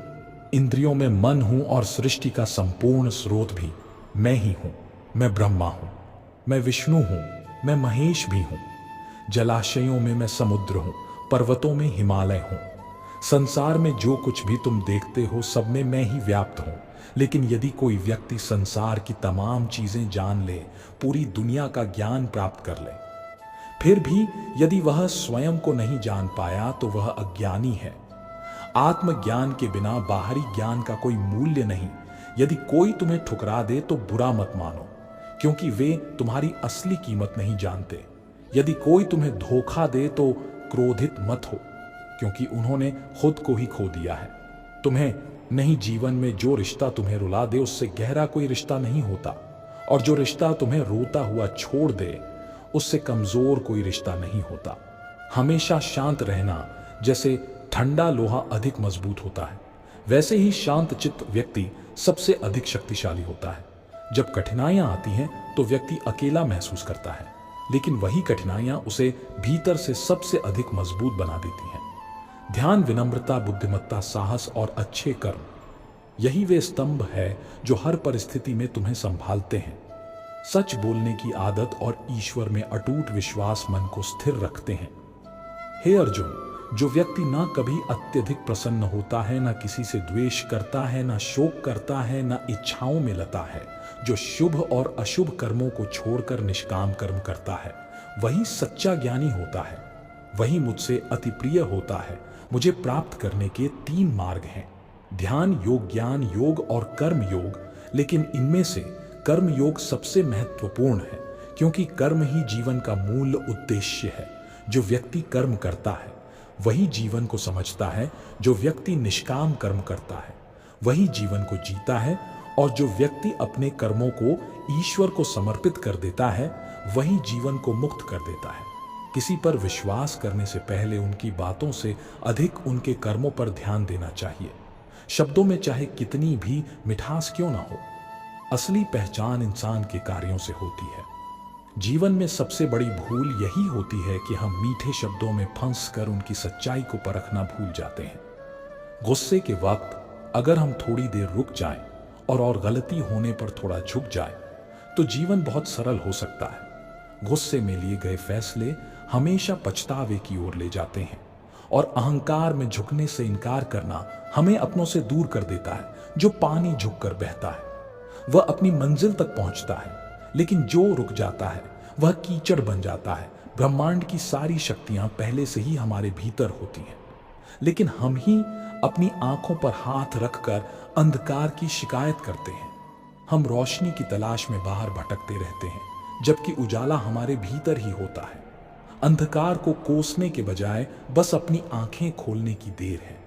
इंद्रियों में मन हूं और सृष्टि का संपूर्ण स्रोत भी मैं ही हूं। मैं ब्रह्मा हूं, मैं विष्णु हूं, मैं महेश भी हूं। जलाशयों में मैं समुद्र हूं, पर्वतों में हिमालय हूं। संसार में जो कुछ भी तुम देखते हो सब में मैं ही व्याप्त हूं। लेकिन यदि कोई व्यक्ति संसार की तमाम चीजें जान ले, पूरी दुनिया का ज्ञान प्राप्त कर ले, फिर भी यदि वह स्वयं को नहीं जान पाया तो वह अज्ञानी है। आत्मज्ञान के बिना बाहरी ज्ञान का कोई मूल्य नहीं। यदि कोई तुम्हें ठुकरा दे तो बुरा मत मानो, क्योंकि वे तुम्हारी असली कीमत नहीं जानते। यदि कोई तुम्हें धोखा दे तो क्रोधित मत हो, क्योंकि उन्होंने खुद को ही खो दिया है। तुम्हें नहीं, जीवन में जो रिश्ता तुम्हें रुला दे उससे गहरा कोई रिश्ता नहीं होता, और जो रिश्ता तुम्हें रोता हुआ छोड़ दे उससे कमजोर कोई रिश्ता नहीं होता। हमेशा शांत रहना, जैसे ठंडा लोहा अधिक मजबूत होता है, वैसे ही शांत चित्त व्यक्ति सबसे अधिक शक्तिशाली होता है। जब कठिनाइयां आती हैं तो व्यक्ति अकेला महसूस करता है, लेकिन वही कठिनाइयां उसे भीतर से सबसे अधिक मजबूत बना देती हैं। ध्यान, विनम्रता, बुद्धिमत्ता, साहस और अच्छे कर्म, यही वे स्तंभ है जो हर परिस्थिति में तुम्हें संभालते हैं। सच बोलने की आदत और ईश्वर में अटूट विश्वास मन को स्थिर रखते हैं। हे अर्जुन, जो व्यक्ति ना कभी अत्यधिक प्रसन्न होता है, ना किसी से द्वेष करता है, ना शोक करता है, ना इच्छाओं में लता है, जो शुभ और अशुभ कर्मों को छोड़कर निष्काम कर्म करता है, वही सच्चा ज्ञानी होता है। वही मुझसे अति प्रिय होता है। मुझे प्राप्त करने के 3 मार्ग हैं, ध्यान योग, ज्ञान योग और कर्म योग। लेकिन इनमें से कर्म योग सबसे महत्वपूर्ण है, क्योंकि कर्म ही जीवन का मूल उद्देश्य है। जो व्यक्ति कर्म करता है वही जीवन को समझता है। जो व्यक्ति निष्काम कर्म करता है वही जीवन को जीता है, और जो व्यक्ति अपने कर्मों को ईश्वर को समर्पित कर देता है वही जीवन को मुक्त कर देता है। किसी पर विश्वास करने से पहले उनकी बातों से अधिक उनके कर्मों पर ध्यान देना चाहिए। शब्दों में चाहे कितनी भी मिठास क्यों ना हो, असली पहचान इंसान के कार्यों से होती है। जीवन में सबसे बड़ी भूल यही होती है कि हम मीठे शब्दों में फंस कर उनकी सच्चाई को परखना भूल जाते हैं। गुस्से के वक्त अगर हम थोड़ी देर रुक जाएं और गलती होने पर थोड़ा झुक जाए तो जीवन बहुत सरल हो सकता है। गुस्से में लिए गए फैसले हमेशा पछतावे की ओर ले जाते हैं, और अहंकार में झुकने से इनकार करना हमें अपनों से दूर कर देता है। जो पानी झुककर बहता है वह अपनी मंजिल तक पहुंचता है, लेकिन जो रुक जाता है वह कीचड़ बन जाता है। ब्रह्मांड की सारी शक्तियां पहले से ही हमारे भीतर होती हैं, लेकिन हम ही अपनी आंखों पर हाथ रखकर अंधकार की शिकायत करते हैं। हम रोशनी की तलाश में बाहर भटकते रहते हैं, जबकि उजाला हमारे भीतर ही होता है। अंधकार को कोसने के बजाय बस अपनी आंखें खोलने की देर है।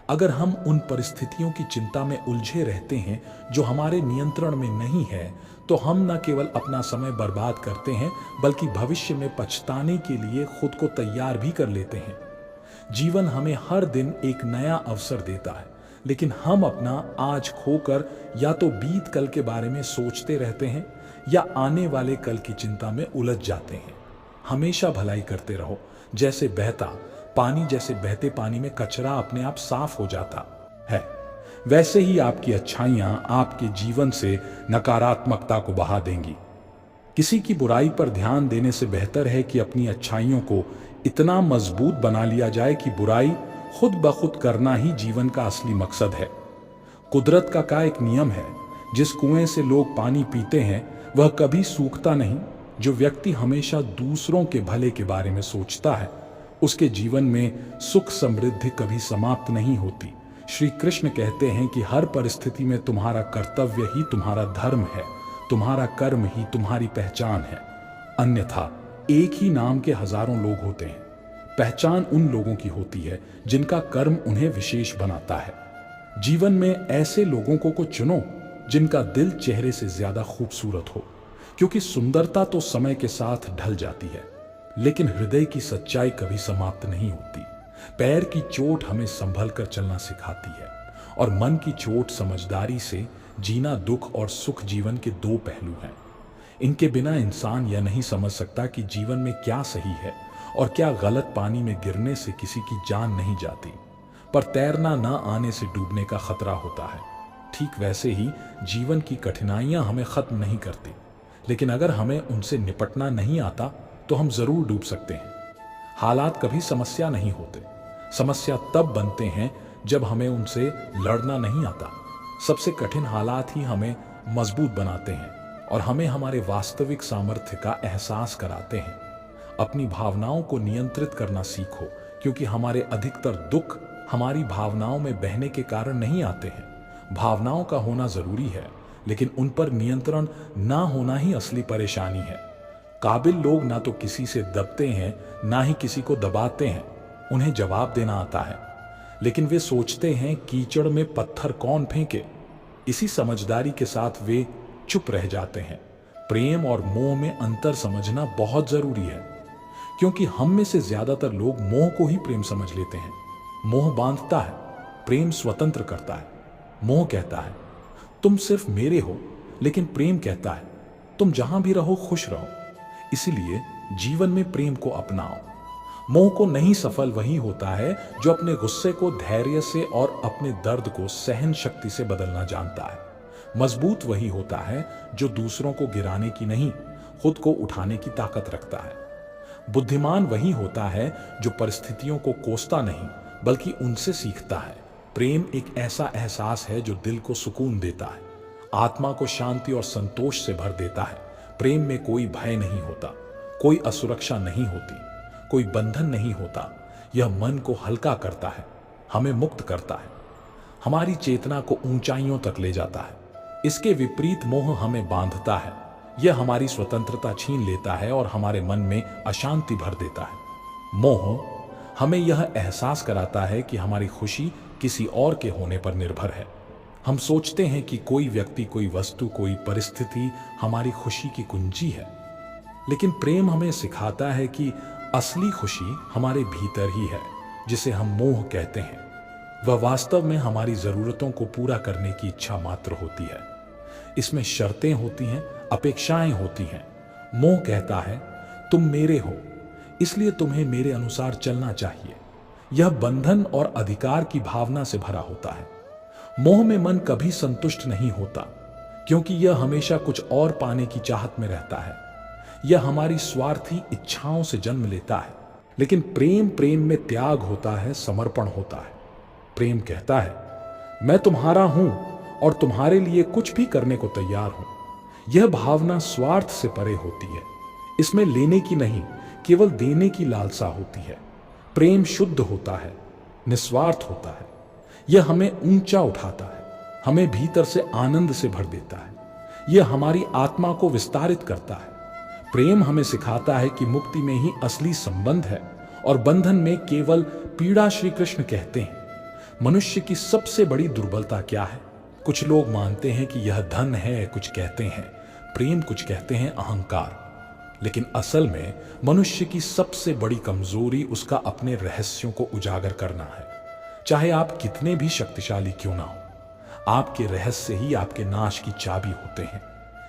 अगर हम उन परिस्थितियों की चिंता में उलझे रहते हैं जो हमारे नियंत्रण में नहीं है, तो हम न केवल अपना समय बर्बाद करते हैं, बल्कि भविष्य में पछताने के लिए खुद को तैयार भी कर लेते हैं। जीवन हमें हर दिन एक नया अवसर देता है, लेकिन हम अपना आज खोकर या तो बीत कल के बारे में सोचते रहते हैं या आने वाले कल की चिंता में उलझ जाते हैं। हमेशा भलाई करते रहो, जैसे बहता पानी, जैसे बहते पानी में कचरा अपने आप साफ हो जाता है, वैसे ही आपकी अच्छाइयां आपके जीवन से नकारात्मकता को बहा देंगी। किसी की बुराई पर ध्यान देने से बेहतर है कि अपनी अच्छाइयों को इतना मजबूत बना लिया जाए कि बुराई खुद ब खुद करना ही जीवन का असली मकसद है। कुदरत का एक नियम है, जिस कुएं से लोग पानी पीते हैं वह कभी सूखता नहीं। जो व्यक्ति हमेशा दूसरों के भले के बारे में सोचता है उसके जीवन में सुख समृद्धि कभी समाप्त नहीं होती। श्री कृष्ण कहते हैं कि हर परिस्थिति में तुम्हारा कर्तव्य ही तुम्हारा धर्म है, तुम्हारा कर्म ही तुम्हारी पहचान है। अन्यथा एक ही नाम के हजारों लोग होते हैं। पहचान उन लोगों की होती है जिनका कर्म उन्हें विशेष बनाता है। जीवन में ऐसे लोगों को चुनो जिनका दिल चेहरे से ज्यादा खूबसूरत हो, क्योंकि सुंदरता तो समय के साथ ढल जाती है, लेकिन हृदय की सच्चाई कभी समाप्त नहीं होती। पैर की चोट हमें संभल कर चलना सिखाती है, और मन की चोट समझदारी से जीना। दुख और सुख जीवन के 2 पहलू हैं। इनके बिना इंसान यह नहीं समझ सकता कि जीवन में क्या सही है और क्या गलत। पानी में गिरने से किसी की जान नहीं जाती, पर तैरना न आने से डूबने का खतरा होता है। ठीक वैसे ही जीवन की कठिनाइयां हमें खत्म नहीं करती, लेकिन अगर हमें उनसे निपटना नहीं आता तो हम जरूर डूब सकते हैं। हालात कभी समस्या नहीं होते, समस्या तब बनते हैं जब हमें उनसे लड़ना नहीं आता। सबसे कठिन हालात ही हमें मजबूत बनाते हैं और हमें हमारे वास्तविक सामर्थ्य का एहसास कराते हैं। अपनी भावनाओं को नियंत्रित करना सीखो, क्योंकि हमारे अधिकतर दुख हमारी भावनाओं में बहने के कारण नहीं आते हैं। भावनाओं का होना जरूरी है, लेकिन उन पर नियंत्रण ना होना ही असली परेशानी है। काबिल लोग ना तो किसी से दबते हैं, ना ही किसी को दबाते हैं। उन्हें जवाब देना आता है, लेकिन वे सोचते हैं कीचड़ में पत्थर कौन फेंके। इसी समझदारी के साथ वे चुप रह जाते हैं। प्रेम और मोह में अंतर समझना बहुत जरूरी है, क्योंकि हम में से ज्यादातर लोग मोह को ही प्रेम समझ लेते हैं। मोह बांधता है, प्रेम स्वतंत्र करता है। मोह कहता है तुम सिर्फ मेरे हो, लेकिन प्रेम कहता है तुम जहां भी रहो खुश रहो। इसलिए जीवन में प्रेम को अपनाओ। मोह को नहीं सफल वही होता है जो अपने गुस्से को धैर्य से और अपने दर्द को सहन शक्ति से बदलना जानता है। मजबूत वही होता है जो दूसरों को गिराने की नहीं, खुद को उठाने की ताकत रखता है। बुद्धिमान वही होता है जो परिस्थितियों को कोसता नहीं, बल्कि उनसे सीखता है। प्रेम एक ऐसा एहसास है जो दिल को सुकून देता है, आत्मा को शांति और संतोष से भर देता है। प्रेम में कोई भय नहीं होता, कोई असुरक्षा नहीं होती, कोई बंधन नहीं होता। यह मन को हल्का करता है, हमें मुक्त करता है, हमारी चेतना को ऊंचाइयों तक ले जाता है। इसके विपरीत मोह हमें बांधता है, यह हमारी स्वतंत्रता छीन लेता है और हमारे मन में अशांति भर देता है। मोह हमें यह एहसास कराता है कि हमारी खुशी किसी और के होने पर निर्भर है। हम सोचते हैं कि कोई व्यक्ति, कोई वस्तु, कोई परिस्थिति हमारी खुशी की कुंजी है, लेकिन प्रेम हमें सिखाता है कि असली खुशी हमारे भीतर ही है, जिसे हम मोह कहते हैं। वह वास्तव में हमारी जरूरतों को पूरा करने की इच्छा मात्र होती है। इसमें शर्तें होती हैं, अपेक्षाएं होती हैं। मोह कहता है तुम मेरे हो, इसलिए तुम्हें मेरे अनुसार चलना चाहिए। यह बंधन और अधिकार की भावना से भरा होता है। मोह में मन कभी संतुष्ट नहीं होता, क्योंकि यह हमेशा कुछ और पाने की चाहत में रहता है। यह हमारी स्वार्थी इच्छाओं से जन्म लेता है। लेकिन प्रेम में त्याग होता है, समर्पण होता है। प्रेम कहता है मैं तुम्हारा हूं और तुम्हारे लिए कुछ भी करने को तैयार हूं। यह भावना स्वार्थ से परे होती है। इसमें लेने की नहीं, केवल देने की लालसा होती है। प्रेम शुद्ध होता है, निस्वार्थ होता है। यह हमें ऊंचा उठाता है, हमें भीतर से आनंद से भर देता है। यह हमारी आत्मा को विस्तारित करता है। प्रेम हमें सिखाता है कि मुक्ति में ही असली संबंध है और बंधन में केवल पीड़ा। श्री कृष्ण कहते हैं मनुष्य की सबसे बड़ी दुर्बलता क्या है? कुछ लोग मानते हैं कि यह धन है, कुछ कहते हैं प्रेम, कुछ कहते हैं अहंकार। लेकिन असल में मनुष्य की सबसे बड़ी कमजोरी उसका अपने रहस्यों को उजागर करना है। चाहे आप कितने भी शक्तिशाली क्यों ना हो, आपके रहस्य ही आपके नाश की चाबी होते हैं।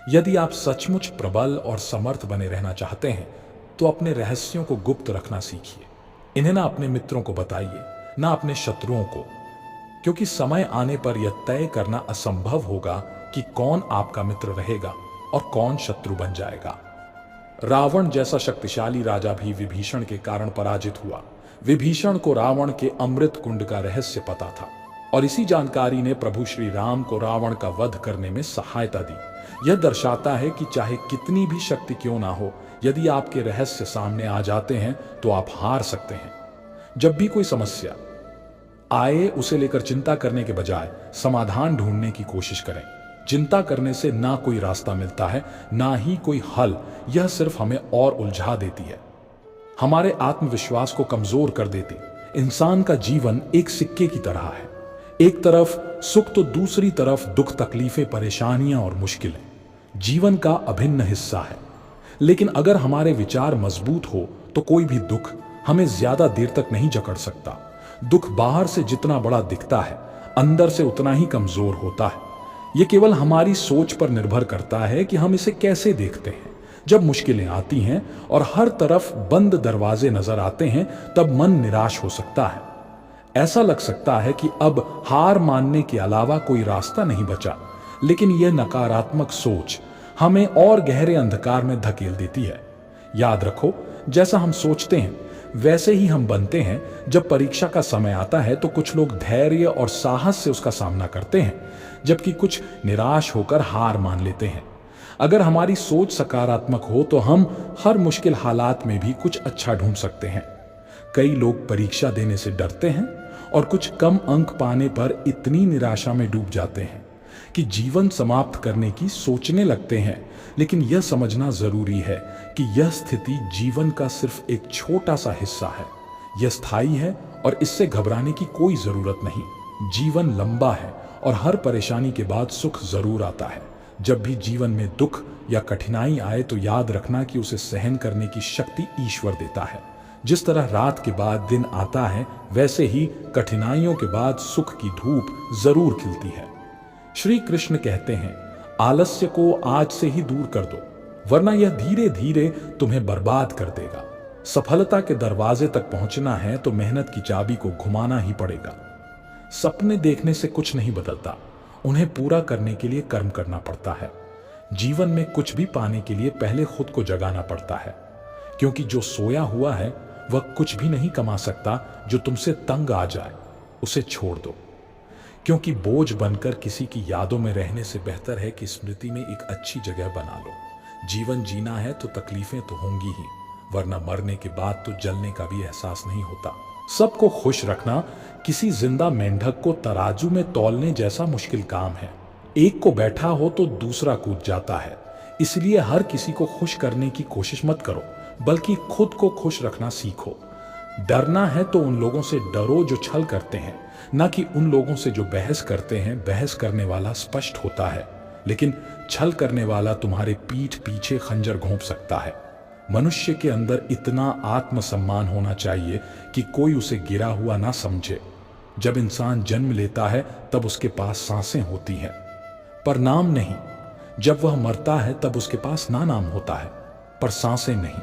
यदि आप सचमुच प्रबल और समर्थ बने रहना चाहते हैं, तो अपने रहस्यों को गुप्त रखना सीखिए। इन्हें ना अपने मित्रों को बताइए, ना अपने शत्रुओं को, क्योंकि समय आने पर यह तय करना असंभव होगा कि कौन आपका मित्र रहेगा और कौन शत्रु बन जाएगा। रावण जैसा शक्तिशाली राजा भी विभीषण के कारण पराजित हुआ। विभीषण को रावण के अमृत कुंड का रहस्य पता था और इसी जानकारी ने प्रभु श्री राम को रावण का वध करने में सहायता दी। यह दर्शाता है कि चाहे कितनी भी शक्ति क्यों ना हो, यदि आपके रहस्य सामने आ जाते हैं तो आप हार सकते हैं। जब भी कोई समस्या आए, उसे लेकर चिंता करने के बजाय समाधान ढूंढने की कोशिश करें। चिंता करने से ना कोई रास्ता मिलता है, ना ही कोई हल। यह सिर्फ हमें और उलझा देती है, हमारे आत्मविश्वास को कमजोर कर देती। इंसान का जीवन एक सिक्के की तरह है, एक तरफ सुख तो दूसरी तरफ दुख, तकलीफें, परेशानियां और मुश्किलें जीवन का अभिन्न हिस्सा है। लेकिन अगर हमारे विचार मजबूत हो तो कोई भी दुख हमें ज्यादा देर तक नहीं जकड़ सकता। दुख बाहर से जितना बड़ा दिखता है, अंदर से उतना ही कमजोर होता है। यह केवल हमारी सोच पर निर्भर करता है कि हम इसे कैसे देखते हैं। जब मुश्किलें आती हैं और हर तरफ बंद दरवाजे नजर आते हैं, तब मन निराश हो सकता है। ऐसा लग सकता है कि अब हार मानने के अलावा कोई रास्ता नहीं बचा, लेकिन यह नकारात्मक सोच हमें और गहरे अंधकार में धकेल देती है। याद रखो, जैसा हम सोचते हैं वैसे ही हम बनते हैं। जब परीक्षा का समय आता है तो कुछ लोग धैर्य और साहस से उसका सामना करते हैं, जबकि कुछ निराश होकर हार मान लेते हैं। अगर हमारी सोच सकारात्मक हो तो हम हर मुश्किल हालात में भी कुछ अच्छा ढूंढ सकते हैं। कई लोग परीक्षा देने से डरते हैं और कुछ कम अंक पाने पर इतनी निराशा में डूब जाते हैं कि जीवन समाप्त करने की सोचने लगते हैं। लेकिन यह समझना जरूरी है कि यह स्थिति जीवन का सिर्फ एक छोटा सा हिस्सा है। यह स्थायी है और इससे घबराने की कोई जरूरत नहीं। जीवन लंबा है और हर परेशानी के बाद सुख जरूर आता है। जब भी जीवन में दुख या कठिनाई आए तो याद रखना कि उसे सहन करने की शक्ति ईश्वर देता है। जिस तरह रात के बाद दिन आता है, वैसे ही कठिनाइयों के बाद सुख की धूप जरूर खिलती है। श्री कृष्ण कहते हैं, आलस्य को आज से ही दूर कर दो, वरना यह धीरे धीरे तुम्हें बर्बाद कर देगा। सफलता के दरवाजे तक पहुंचना है तो मेहनत की चाबी को घुमाना ही पड़ेगा। सपने देखने से कुछ नहीं बदलता, उन्हें पूरा करने के लिए कर्म करना पड़ता है। जीवन में कुछ भी पाने के लिए पहले खुद को जगाना पड़ता है, क्योंकि जो सोया हुआ है वह कुछ भी नहीं कमा सकता। जो तुमसे तंग आ जाए उसे छोड़ दो, क्योंकि बोझ बनकर किसी की यादों में रहने से बेहतर है कि स्मृति में एक अच्छी जगह बना लो। जीवन जीना है तो तकलीफें तो होंगी ही, वरना मरने के बाद तो जलने का भी एहसास नहीं होता। सबको खुश रखना किसी जिंदा मेंढक को तराजू में तौलने जैसा मुश्किल काम है। एक को बैठा हो तो दूसरा कूद जाता है। इसलिए हर किसी को खुश करने की कोशिश मत करो, बल्कि खुद को खुश रखना सीखो। डरना है तो उन लोगों से डरो जो छल करते हैं, न कि उन लोगों से जो बहस करते हैं। बहस करने वाला स्पष्ट होता है, लेकिन छल करने वाला तुम्हारे पीठ पीछे खंजर घोंप सकता है। मनुष्य के अंदर इतना आत्मसम्मान होना चाहिए कि कोई उसे गिरा हुआ ना समझे। जब इंसान जन्म लेता है तब उसके पास सांसें होती हैं, पर नाम नहीं। जब वह मरता है तब उसके पास नाम होता है, पर सांसें नहीं।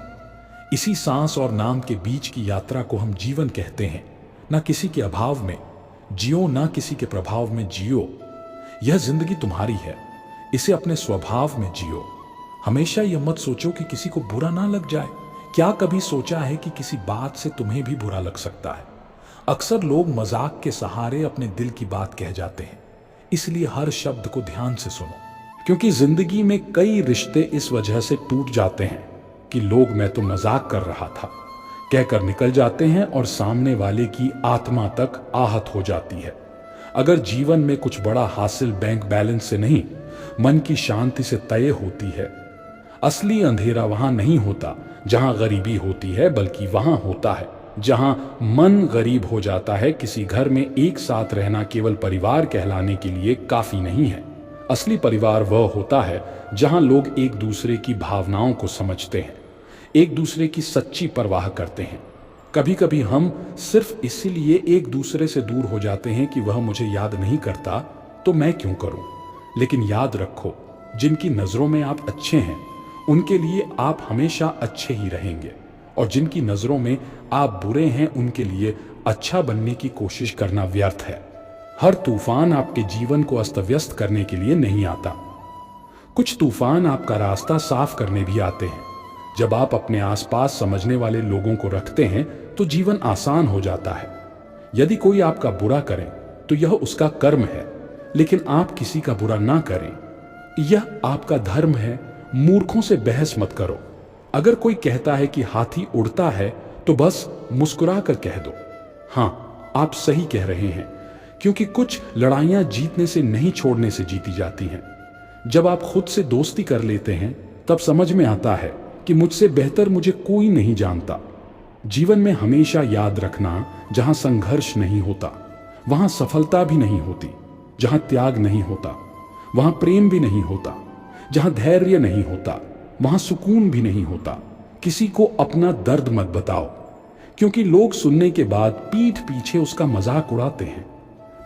इसी सांस और नाम के बीच की यात्रा को हम जीवन कहते हैं। ना किसी के अभाव में जियो, ना किसी के प्रभाव में जियो। यह जिंदगी तुम्हारी है, इसे अपने स्वभाव में जियो। हमेशा यह मत सोचो कि किसी को बुरा ना लग जाए। क्या कभी सोचा है कि किसी बात से तुम्हें भी बुरा लग सकता है? अक्सर लोग मजाक के सहारे अपने दिल की बात कह जाते हैं, इसलिए हर शब्द को ध्यान से सुनो, क्योंकि जिंदगी में कई रिश्ते इस वजह से टूट जाते हैं कि लोग मैं तो मजाक कर रहा था कहकर निकल जाते हैं और सामने वाले की आत्मा तक आहत हो जाती है। अगर जीवन में कुछ बड़ा हासिल बैंक बैलेंस से नहीं, मन की शांति से तय होती है। असली अंधेरा वहां नहीं होता जहां गरीबी होती है, बल्कि वहां होता है जहां मन गरीब हो जाता है। किसी घर में एक साथ रहना केवल परिवार कहलाने के लिए काफी नहीं है। असली परिवार वह होता है जहां लोग एक दूसरे की भावनाओं को समझते हैं, एक दूसरे की सच्ची परवाह करते हैं। कभी कभी हम सिर्फ इसीलिए एक दूसरे से दूर हो जाते हैं कि वह मुझे याद नहीं करता तो मैं क्यों करूं। लेकिन याद रखो, जिनकी नजरों में आप अच्छे हैं उनके लिए आप हमेशा अच्छे ही रहेंगे, और जिनकी नजरों में आप बुरे हैं उनके लिए अच्छा बनने की कोशिश करना व्यर्थ है। हर तूफान आपके जीवन को अस्त व्यस्त करने के लिए नहीं आता। कुछ तूफान आपका रास्ता साफ करने भी आते हैं। जब आप अपने आसपास समझने वाले लोगों को रखते हैं तो जीवन आसान हो जाता है। यदि कोई आपका बुरा करे तो यह उसका कर्म है, लेकिन आप किसी का बुरा ना करें, यह आपका धर्म है। मूर्खों से बहस मत करो। अगर कोई कहता है कि हाथी उड़ता है तो बस मुस्कुरा कर कह दो, हाँ आप सही कह रहे हैं, क्योंकि कुछ लड़ाइयां जीतने से नहीं छोड़ने से जीती जाती हैं। जब आप खुद से दोस्ती कर लेते हैं तब समझ में आता है कि मुझसे बेहतर मुझे कोई नहीं जानता। जीवन में हमेशा याद रखना, जहां संघर्ष नहीं होता वहां सफलता भी नहीं होती। जहां त्याग नहीं होता वहां प्रेम भी नहीं होता। जहां धैर्य नहीं होता वहां सुकून भी नहीं होता। किसी को अपना दर्द मत बताओ, क्योंकि लोग सुनने के बाद पीठ पीछे उसका मजाक उड़ाते हैं।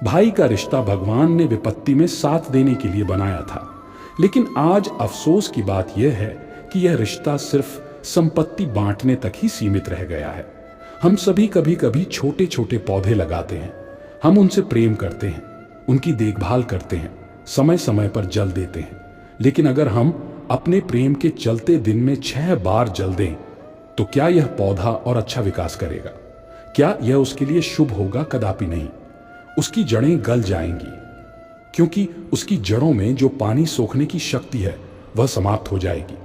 भाई का रिश्ता भगवान ने विपत्ति में साथ देने के लिए बनाया था, लेकिन आज अफसोस की बात यह है कि यह रिश्ता सिर्फ संपत्ति बांटने तक ही सीमित रह गया है। हम सभी कभी कभी छोटे छोटे पौधे लगाते हैं, हम उनसे प्रेम करते हैं, उनकी देखभाल करते हैं, समय समय पर जल देते हैं। लेकिन अगर हम अपने प्रेम के चलते दिन में 6 बार जल दें तो क्या यह पौधा और अच्छा विकास करेगा? क्या यह उसके लिए शुभ होगा? कदापि नहीं। उसकी जड़ें गल जाएंगी, क्योंकि उसकी जड़ों में जो पानी सोखने की शक्ति है वह समाप्त हो जाएगी।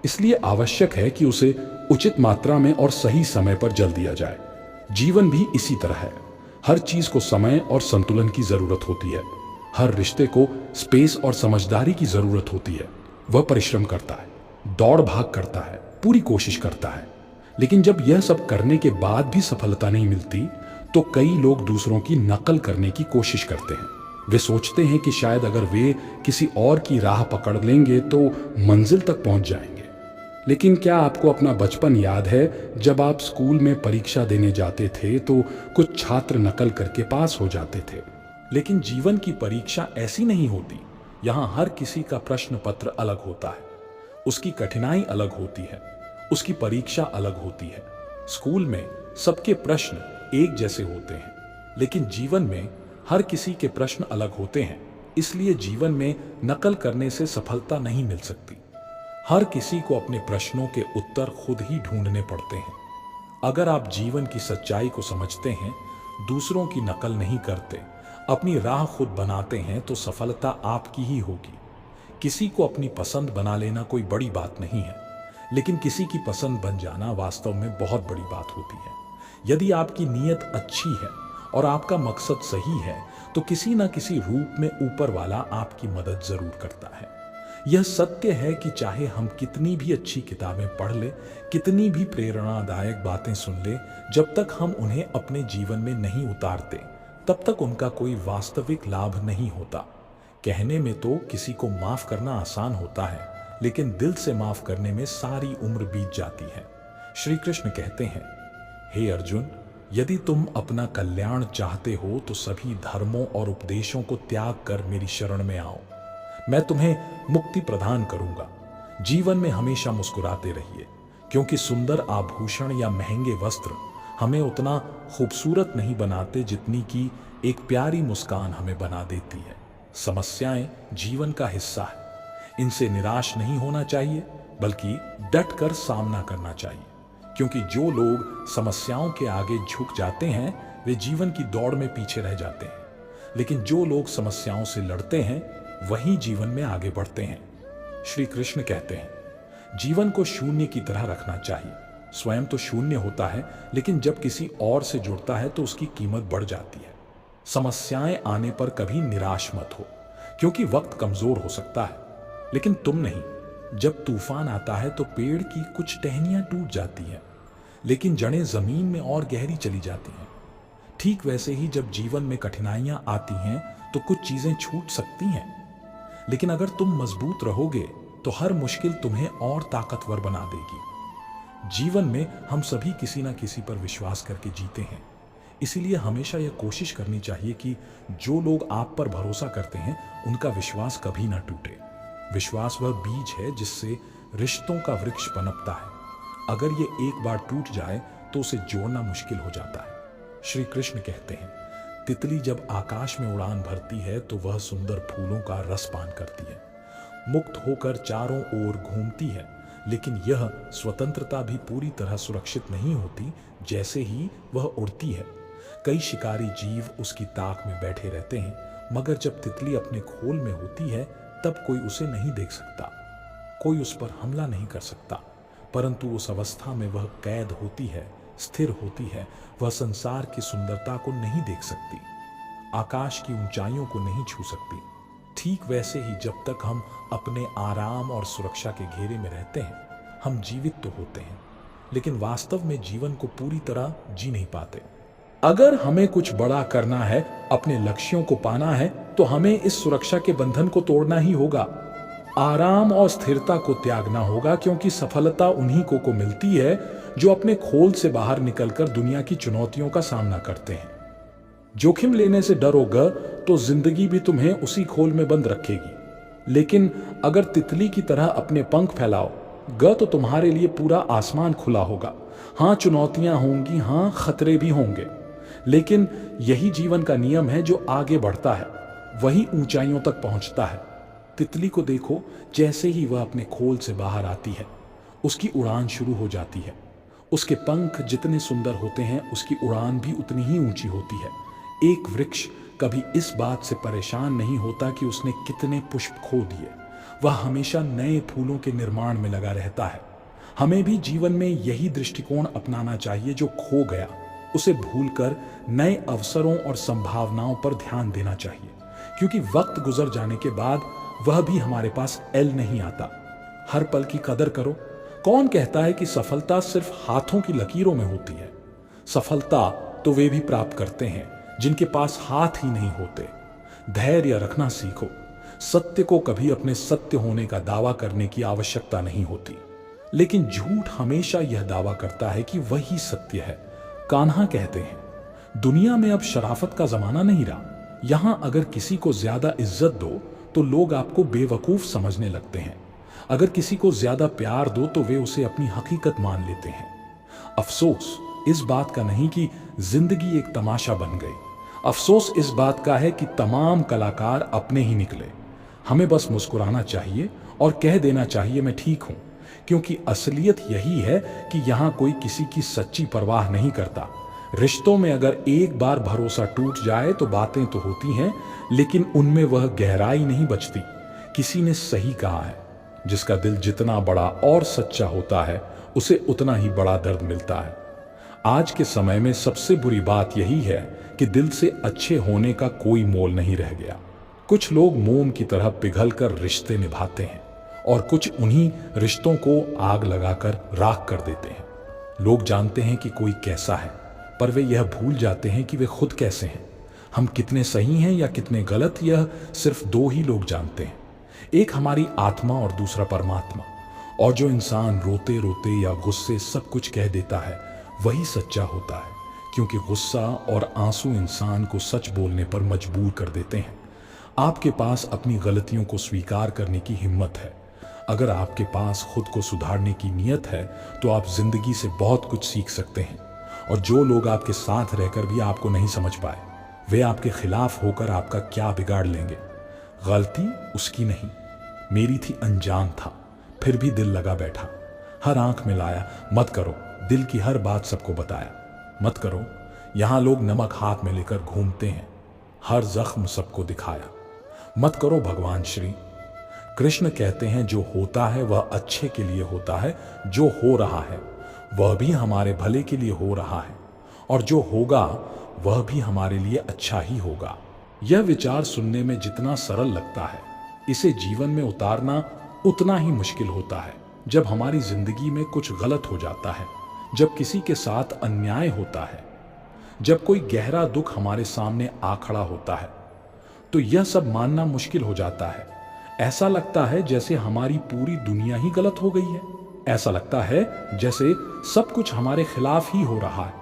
इसलिए आवश्यक है कि उसे उचित मात्रा में और सही समय पर जल दिया जाए। जीवन भी इसी तरह है। हर चीज को समय और संतुलन की जरूरत होती है। हर रिश्ते को स्पेस और समझदारी की जरूरत होती है। वह परिश्रम करता है, दौड़ भाग करता है, पूरी कोशिश करता है। लेकिन जब यह सब करने के बाद भी सफलता नहीं मिलती तो कई लोग दूसरों की नकल करने की कोशिश करते हैं। वे सोचते हैं कि शायद अगर वे किसी और की राह पकड़ लेंगे तो मंजिल तक पहुंच जाएंगे। लेकिन क्या आपको अपना बचपन याद है, जब आप स्कूल में परीक्षा देने जाते थे तो कुछ छात्र नकल करके पास हो जाते थे? लेकिन जीवन की परीक्षा ऐसी नहीं होती। यहाँ हर किसी का प्रश्न पत्र अलग होता है, उसकी कठिनाई अलग होती है, उसकी परीक्षा अलग होती है। स्कूल में सबके प्रश्न एक जैसे होते हैं, लेकिन जीवन में हर किसी के प्रश्न अलग होते हैं। इसलिए जीवन में नकल करने से सफलता नहीं मिल सकती। हर किसी को अपने प्रश्नों के उत्तर खुद ही ढूंढने पड़ते हैं। अगर आप जीवन की सच्चाई को समझते हैं, दूसरों की नकल नहीं करते, अपनी राह खुद बनाते हैं तो सफलता आपकी ही होगी। किसी को अपनी पसंद बना लेना कोई बड़ी बात नहीं है, लेकिन किसी की पसंद बन जाना वास्तव में बहुत बड़ी बात होती है। यदि आपकी नीयत अच्छी है और आपका मकसद सही है तो किसी न किसी रूप में ऊपर वाला आपकी मदद जरूर करता है। यह सत्य है कि चाहे हम कितनी भी अच्छी किताबें पढ़ ले, कितनी भी प्रेरणादायक बातें सुन ले, जब तक हम उन्हें अपने जीवन में नहीं उतारते तब तक उनका कोई वास्तविक लाभ नहीं होता। कहने में तो किसी को माफ करना आसान होता है, लेकिन दिल से माफ करने में सारी उम्र बीत जाती है। श्री कृष्ण कहते हैं, हे अर्जुन, यदि तुम अपना कल्याण चाहते हो तो सभी धर्मों और उपदेशों को त्याग कर मेरी शरण में आओ। मैं तुम्हें मुक्ति प्रदान करूंगा। जीवन में हमेशा मुस्कुराते रहिए, क्योंकि सुंदर आभूषण या महंगे वस्त्र हमें उतना खूबसूरत नहीं बनाते जितनी कि एक प्यारी मुस्कान हमें बना देती है। समस्याएं जीवन का हिस्सा है, इनसे निराश नहीं होना चाहिए, बल्कि डट कर सामना करना चाहिए। क्योंकि जो लोग समस्याओं के आगे झुक जाते हैं वे जीवन की दौड़ में पीछे रह जाते हैं, लेकिन जो लोग समस्याओं से लड़ते हैं वही जीवन में आगे बढ़ते हैं। श्री कृष्ण कहते हैं, जीवन को शून्य की तरह रखना चाहिए। स्वयं तो शून्य होता है, लेकिन जब किसी और से जुड़ता है तो उसकी कीमत बढ़ जाती है। समस्याएं आने पर कभी निराश मत हो, क्योंकि वक्त कमजोर हो सकता है, लेकिन तुम नहीं। जब तूफान आता है तो पेड़ की कुछ टहनियां टूट जाती हैं, लेकिन जड़ें जमीन में और गहरी चली जाती हैं। ठीक वैसे ही जब जीवन में कठिनाइयां आती हैं तो कुछ चीजें छूट सकती हैं, लेकिन अगर तुम मजबूत रहोगे तो हर मुश्किल तुम्हें और ताकतवर बना देगी। जीवन में हम सभी किसी न किसी पर विश्वास करके जीते हैं, इसीलिए हमेशा यह कोशिश करनी चाहिए कि जो लोग आप पर भरोसा करते हैं उनका विश्वास कभी ना टूटे। विश्वास वह बीज है जिससे रिश्तों का वृक्ष पनपता है। अगर ये एक बार टूट जाए तो उसे जोड़ना मुश्किल हो जाता है। श्री कृष्ण कहते हैं, तितली जब आकाश में उड़ान भरती है तो वह सुंदर फूलों का रस पान करती है, मुक्त होकर चारों ओर घूमती है, लेकिन यह स्वतंत्रता भी पूरी तरह सुरक्षित नहीं होती जैसे ही वह उड़ती है। कई शिकारी जीव उसकी ताक में बैठे रहते हैं, मगर जब तितली अपने खोल में होती है तब कोई उसे नहीं देख सकता, कोई उस पर हमला नहीं कर सकता। परंतु उस अवस्था में वह कैद होती है, स्थिर होती है। वह संसार की सुंदरता को नहीं देख सकती, आकाश की ऊंचाइयों को नहीं छू सकती। ठीक वैसे ही जब तक हम अपने आराम और सुरक्षा के घेरे में रहते हैं हम जीवित तो होते हैं, लेकिन वास्तव में जीवन को पूरी तरह जी नहीं पाते। अगर हमें कुछ बड़ा करना है, अपने लक्ष्यों को पाना है, तो हमें इस सुरक्षा के बंधन को तोड़ना ही होगा। आराम और स्थिरता को त्यागना होगा, क्योंकि सफलता उन्हीं को मिलती है जो अपने खोल से बाहर निकलकर दुनिया की चुनौतियों का सामना करते हैं। जोखिम लेने से डरोगे तो जिंदगी भी तुम्हें उसी खोल में बंद रखेगी, लेकिन अगर तितली की तरह अपने पंख फैलाओगे तो तुम्हारे लिए पूरा आसमान खुला होगा। हाँ, चुनौतियां होंगी, हाँ, खतरे भी होंगे, लेकिन यही जीवन का नियम है। जो आगे बढ़ता है वही ऊंचाइयों तक पहुंचता है। तितली को देखो, जैसे ही वह अपने खोल से बाहर आती है उसकी उड़ान शुरू हो जाती है। उसके पंख जितने सुंदर होते हैं उसकी उड़ान भी उतनी ही ऊंची होती है। एक वृक्ष कभी इस बात से परेशान नहीं होता कि उसने कितने पुष्प खो दिए, वह हमेशा नए फूलों के निर्माण में लगा रहता है। हमें भी जीवन में यही दृष्टिकोण अपनाना चाहिए। जो खो गया उसे भूलकर नए अवसरों और संभावनाओं पर ध्यान देना चाहिए, क्योंकि वक्त गुजर जाने के बाद वह भी हमारे पास एल नहीं आता। हर पल की कदर करो। कौन कहता है कि सफलता सिर्फ हाथों की लकीरों में होती है? सफलता तो वे भी प्राप्त करते हैं जिनके पास हाथ ही नहीं होते। धैर्य रखना सीखो। सत्य को कभी अपने सत्य होने का दावा करने की आवश्यकता नहीं होती, लेकिन झूठ हमेशा यह दावा करता है कि वही सत्य है। कान्हा कहते हैं, दुनिया में अब शराफत का जमाना नहीं रहा। यहां अगर किसी को ज्यादा इज्जत दो तो लोग आपको बेवकूफ समझने लगते हैं। अगर किसी को ज्यादा प्यार दो तो वे उसे अपनी हकीकत मान लेते हैं। अफसोस इस बात का नहीं कि जिंदगी एक तमाशा बन गई। अफसोस इस बात का है कि तमाम कलाकार अपने ही निकले। हमें बस मुस्कुराना चाहिए और कह देना चाहिए, मैं ठीक हूं, क्योंकि असलियत यही है कि यहां कोई किसी की सच्ची परवाह नहीं करता। रिश्तों में अगर एक बार भरोसा टूट जाए तो बातें तो होती हैं, लेकिन उनमें वह गहराई नहीं बचती। किसी ने सही कहा है, जिसका दिल जितना बड़ा और सच्चा होता है उसे उतना ही बड़ा दर्द मिलता है। आज के समय में सबसे बुरी बात यही है कि दिल से अच्छे होने का कोई मोल नहीं रह गया। कुछ लोग मोम की तरह पिघलकर रिश्ते निभाते हैं और कुछ उन्हीं रिश्तों को आग लगाकर राख कर देते हैं। लोग जानते हैं कि कोई कैसा है, पर वे यह भूल जाते हैं कि वे खुद कैसे हैं। हम कितने सही हैं या कितने गलत, यह सिर्फ दो ही लोग जानते हैं। एक हमारी आत्मा और दूसरा परमात्मा। और जो इंसान रोते रोते या गुस्से सब कुछ कह देता है वही सच्चा होता है, क्योंकि गुस्सा और आंसू इंसान को सच बोलने पर मजबूर कर देते हैं। आपके पास अपनी गलतियों को स्वीकार करने की हिम्मत है। अगर आपके पास खुद को सुधारने की नीयत है तो आप जिंदगी से बहुत कुछ सीख सकते हैं। और जो लोग आपके साथ रहकर भी आपको नहीं समझ पाए, वे आपके खिलाफ होकर आपका क्या बिगाड़ लेंगे। गलती उसकी नहीं, मेरी थी, अनजान था, फिर भी दिल लगा बैठा। हर आंख में लाया, मत करो। दिल की हर बात सबको बताया, मत करो। यहां लोग नमक हाथ में लेकर घूमते हैं, हर जख्म सबको दिखाया, मत करो। भगवान श्री कृष्ण कहते हैं, जो होता है वह अच्छे के लिए होता है, जो हो रहा है वह भी हमारे भले के लिए हो रहा है, और जो होगा वह भी हमारे लिए अच्छा ही होगा। यह विचार सुनने में जितना सरल लगता है, इसे जीवन में उतारना उतना ही मुश्किल होता है। जब हमारी जिंदगी में कुछ गलत हो जाता है, जब किसी के साथ अन्याय होता है, जब कोई गहरा दुख हमारे सामने आ खड़ा होता है, तो यह सब मानना मुश्किल हो जाता है। ऐसा लगता है जैसे हमारी पूरी दुनिया ही गलत हो गई है। ऐसा लगता है जैसे सब कुछ हमारे खिलाफ ही हो रहा है।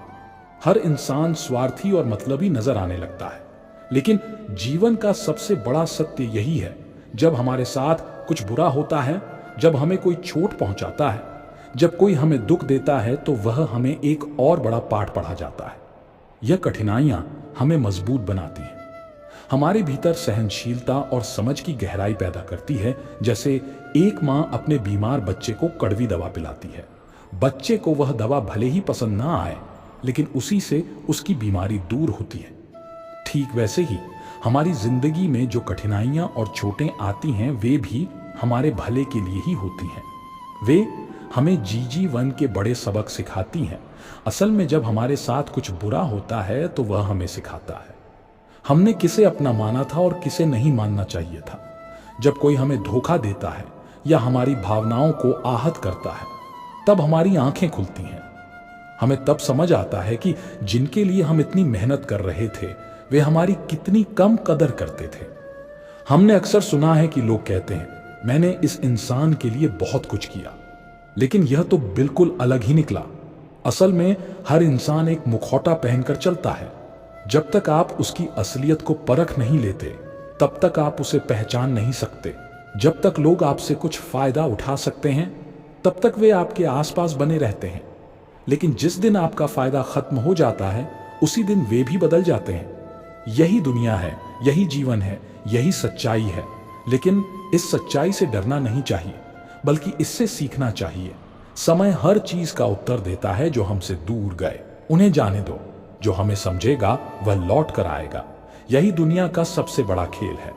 हर इंसान स्वार्थी और मतलबी नजर आने लगता है। लेकिन जीवन का सबसे बड़ा सत्य यही है, जब हमारे साथ कुछ बुरा होता है, जब हमें कोई चोट पहुंचाता है, जब कोई हमें दुख देता है, तो वह हमें एक और बड़ा पाठ पढ़ा जाता है। यह कठिनाइयां हमें मजबूत बनाती हैं, हमारे भीतर सहनशीलता और समझ की गहराई पैदा करती है। जैसे एक मां अपने बीमार बच्चे को कड़वी दवा पिलाती है। बच्चे को वह दवा भले ही पसंद ना आए, लेकिन उसी से उसकी बीमारी दूर होती है। ठीक वैसे ही हमारी जिंदगी में जो कठिनाइयां और चोटें आती हैं, वे भी हमारे भले के लिए ही होती हैं। वे हमें जीवन के बड़े सबक सिखाती हैं। असल में जब हमारे साथ कुछ बुरा होता है तो वह हमें सिखाता है हमने किसे अपना माना था और किसे नहीं मानना चाहिए था। जब कोई हमें धोखा देता है या हमारी भावनाओं को आहत करता है, तब हमारी आंखें खुलती हैं। हमें तब समझ आता है कि जिनके लिए हम इतनी मेहनत कर रहे थे, वे हमारी कितनी कम कदर करते थे। हमने अक्सर सुना है कि लोग कहते हैं, मैंने इस इंसान के लिए बहुत कुछ किया, लेकिन यह तो बिल्कुल अलग ही निकला। असल में हर इंसान एक मुखौटा पहनकर चलता है। जब तक आप उसकी असलियत को परख नहीं लेते, तब तक आप उसे पहचान नहीं सकते। जब तक लोग आपसे कुछ फायदा उठा सकते हैं, तब तक वे आपके आसपास बने रहते हैं। लेकिन जिस दिन आपका फायदा खत्म हो जाता है उसी दिन वे भी बदल जाते हैं। यही दुनिया है, यही जीवन है, यही सच्चाई है। लेकिन इस सच्चाई से डरना नहीं चाहिए, बल्कि इससे सीखना चाहिए। समय हर चीज का उत्तर देता है जो हमसे दूर गए। उन्हें जाने दो, जो हमें समझेगा वह लौट कर आएगा। यही दुनिया का सबसे बड़ा खेल है।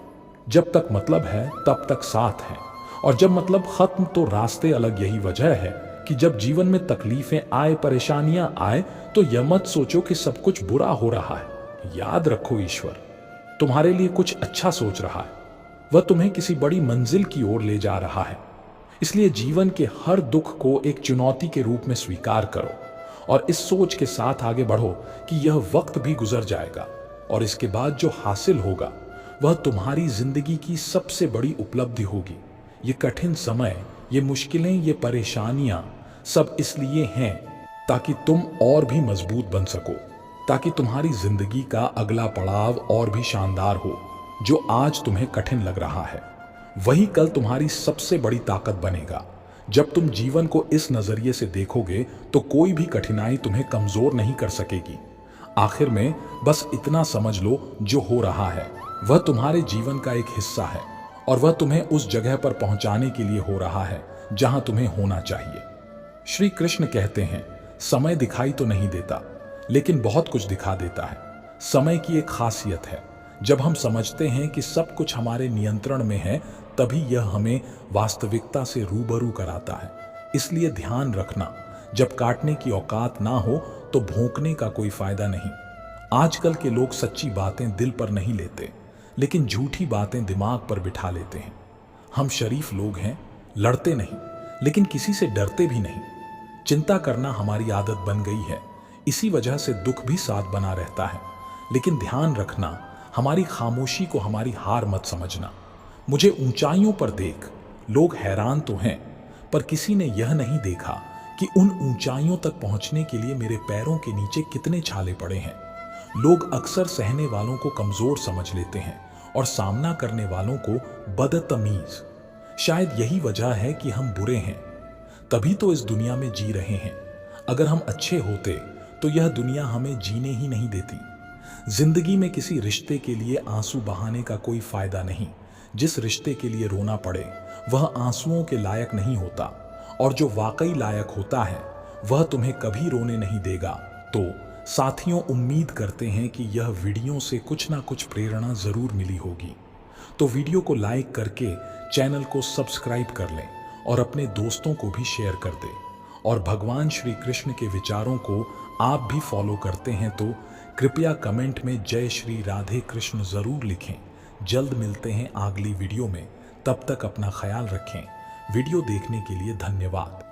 जब तक मतलब है तब तक साथ है, और जब मतलब खत्म तो रास्ते अलग। यही वजह है कि जब जीवन में तकलीफें आए, परेशानियां आए, तो यह मत सोचो कि सब कुछ बुरा हो रहा है। याद रखो, ईश्वर तुम्हारे लिए कुछ अच्छा सोच रहा है। वह तुम्हें किसी बड़ी मंजिल की ओर ले जा रहा है। इसलिए जीवन के हर दुख को एक चुनौती के रूप में स्वीकार करो और इस सोच के साथ आगे बढ़ो कि यह वक्त भी गुजर जाएगा और इसके बाद जो हासिल होगा वह तुम्हारी जिंदगी की सबसे बड़ी उपलब्धि होगी। ये कठिन समय, ये मुश्किलें, ये परेशानियां सब इसलिए हैं ताकि तुम और भी मजबूत बन सको, ताकि तुम्हारी जिंदगी का अगला पड़ाव और भी शानदार हो। जो आज तुम्हें कठिन लग रहा है वही कल तुम्हारी सबसे बड़ी ताकत बनेगा। जब तुम जीवन को इस नजरिए से देखोगे तो कोई भी कठिनाई तुम्हें कमजोर नहीं कर सकेगी। आखिर में बस इतना समझ लो, जो हो रहा है वह तुम्हारे जीवन का एक हिस्सा है और वह तुम्हें उस जगह पर पहुंचाने के लिए हो रहा है जहां तुम्हें होना चाहिए। श्री कृष्ण कहते हैं, समय दिखाई तो नहीं देता लेकिन बहुत कुछ दिखा देता है। समय की एक खासियत है, जब हम समझते हैं कि सब कुछ हमारे नियंत्रण में है तभी यह हमें वास्तविकता से रूबरू कराता है। इसलिए ध्यान रखना, जब काटने की औकात ना हो तो भौंकने का कोई फायदा नहीं। आजकल के लोग सच्ची बातें दिल पर नहीं लेते लेकिन झूठी बातें दिमाग पर बिठा लेते हैं। हम शरीफ लोग हैं, लड़ते नहीं लेकिन किसी से डरते भी नहीं। चिंता करना हमारी आदत बन गई है, इसी वजह से दुख भी साथ बना रहता है। लेकिन ध्यान रखना, हमारी खामोशी को हमारी हार मत समझना। मुझे ऊंचाइयों पर देख, लोग हैरान तो हैं पर किसी ने यह नहीं देखा कि उन ऊंचाइयों तक पहुंचने के लिए मेरे पैरों के नीचे कितने छाले पड़े हैं। लोग अक्सर सहने वालों को कमजोर समझ लेते हैं और सामना करने वालों को बदतमीज। शायद यही वजह है कि हम बुरे हैं, तभी तो इस दुनिया में जी रहे हैं। अगर हम अच्छे होते तो यह दुनिया हमें जीने ही नहीं देती। जिंदगी में किसी रिश्ते के लिए आंसू बहाने का कोई फायदा नहीं। जिस रिश्ते के लिए रोना पड़े वह आंसुओं के लायक नहीं होता, और जो वाकई लायक होता है वह तुम्हें कभी रोने नहीं देगा। तो साथियों, उम्मीद करते हैं कि यह वीडियो से कुछ ना कुछ प्रेरणा जरूर मिली होगी। तो वीडियो को लाइक करके चैनल को सब्सक्राइब कर लें और अपने दोस्तों को भी शेयर कर दें। और भगवान श्री कृष्ण के विचारों को आप भी फॉलो करते हैं तो कृपया कमेंट में जय श्री राधे कृष्ण जरूर लिखें। जल्द मिलते हैं अगली वीडियो में, तब तक अपना ख्याल रखें। वीडियो देखने के लिए धन्यवाद।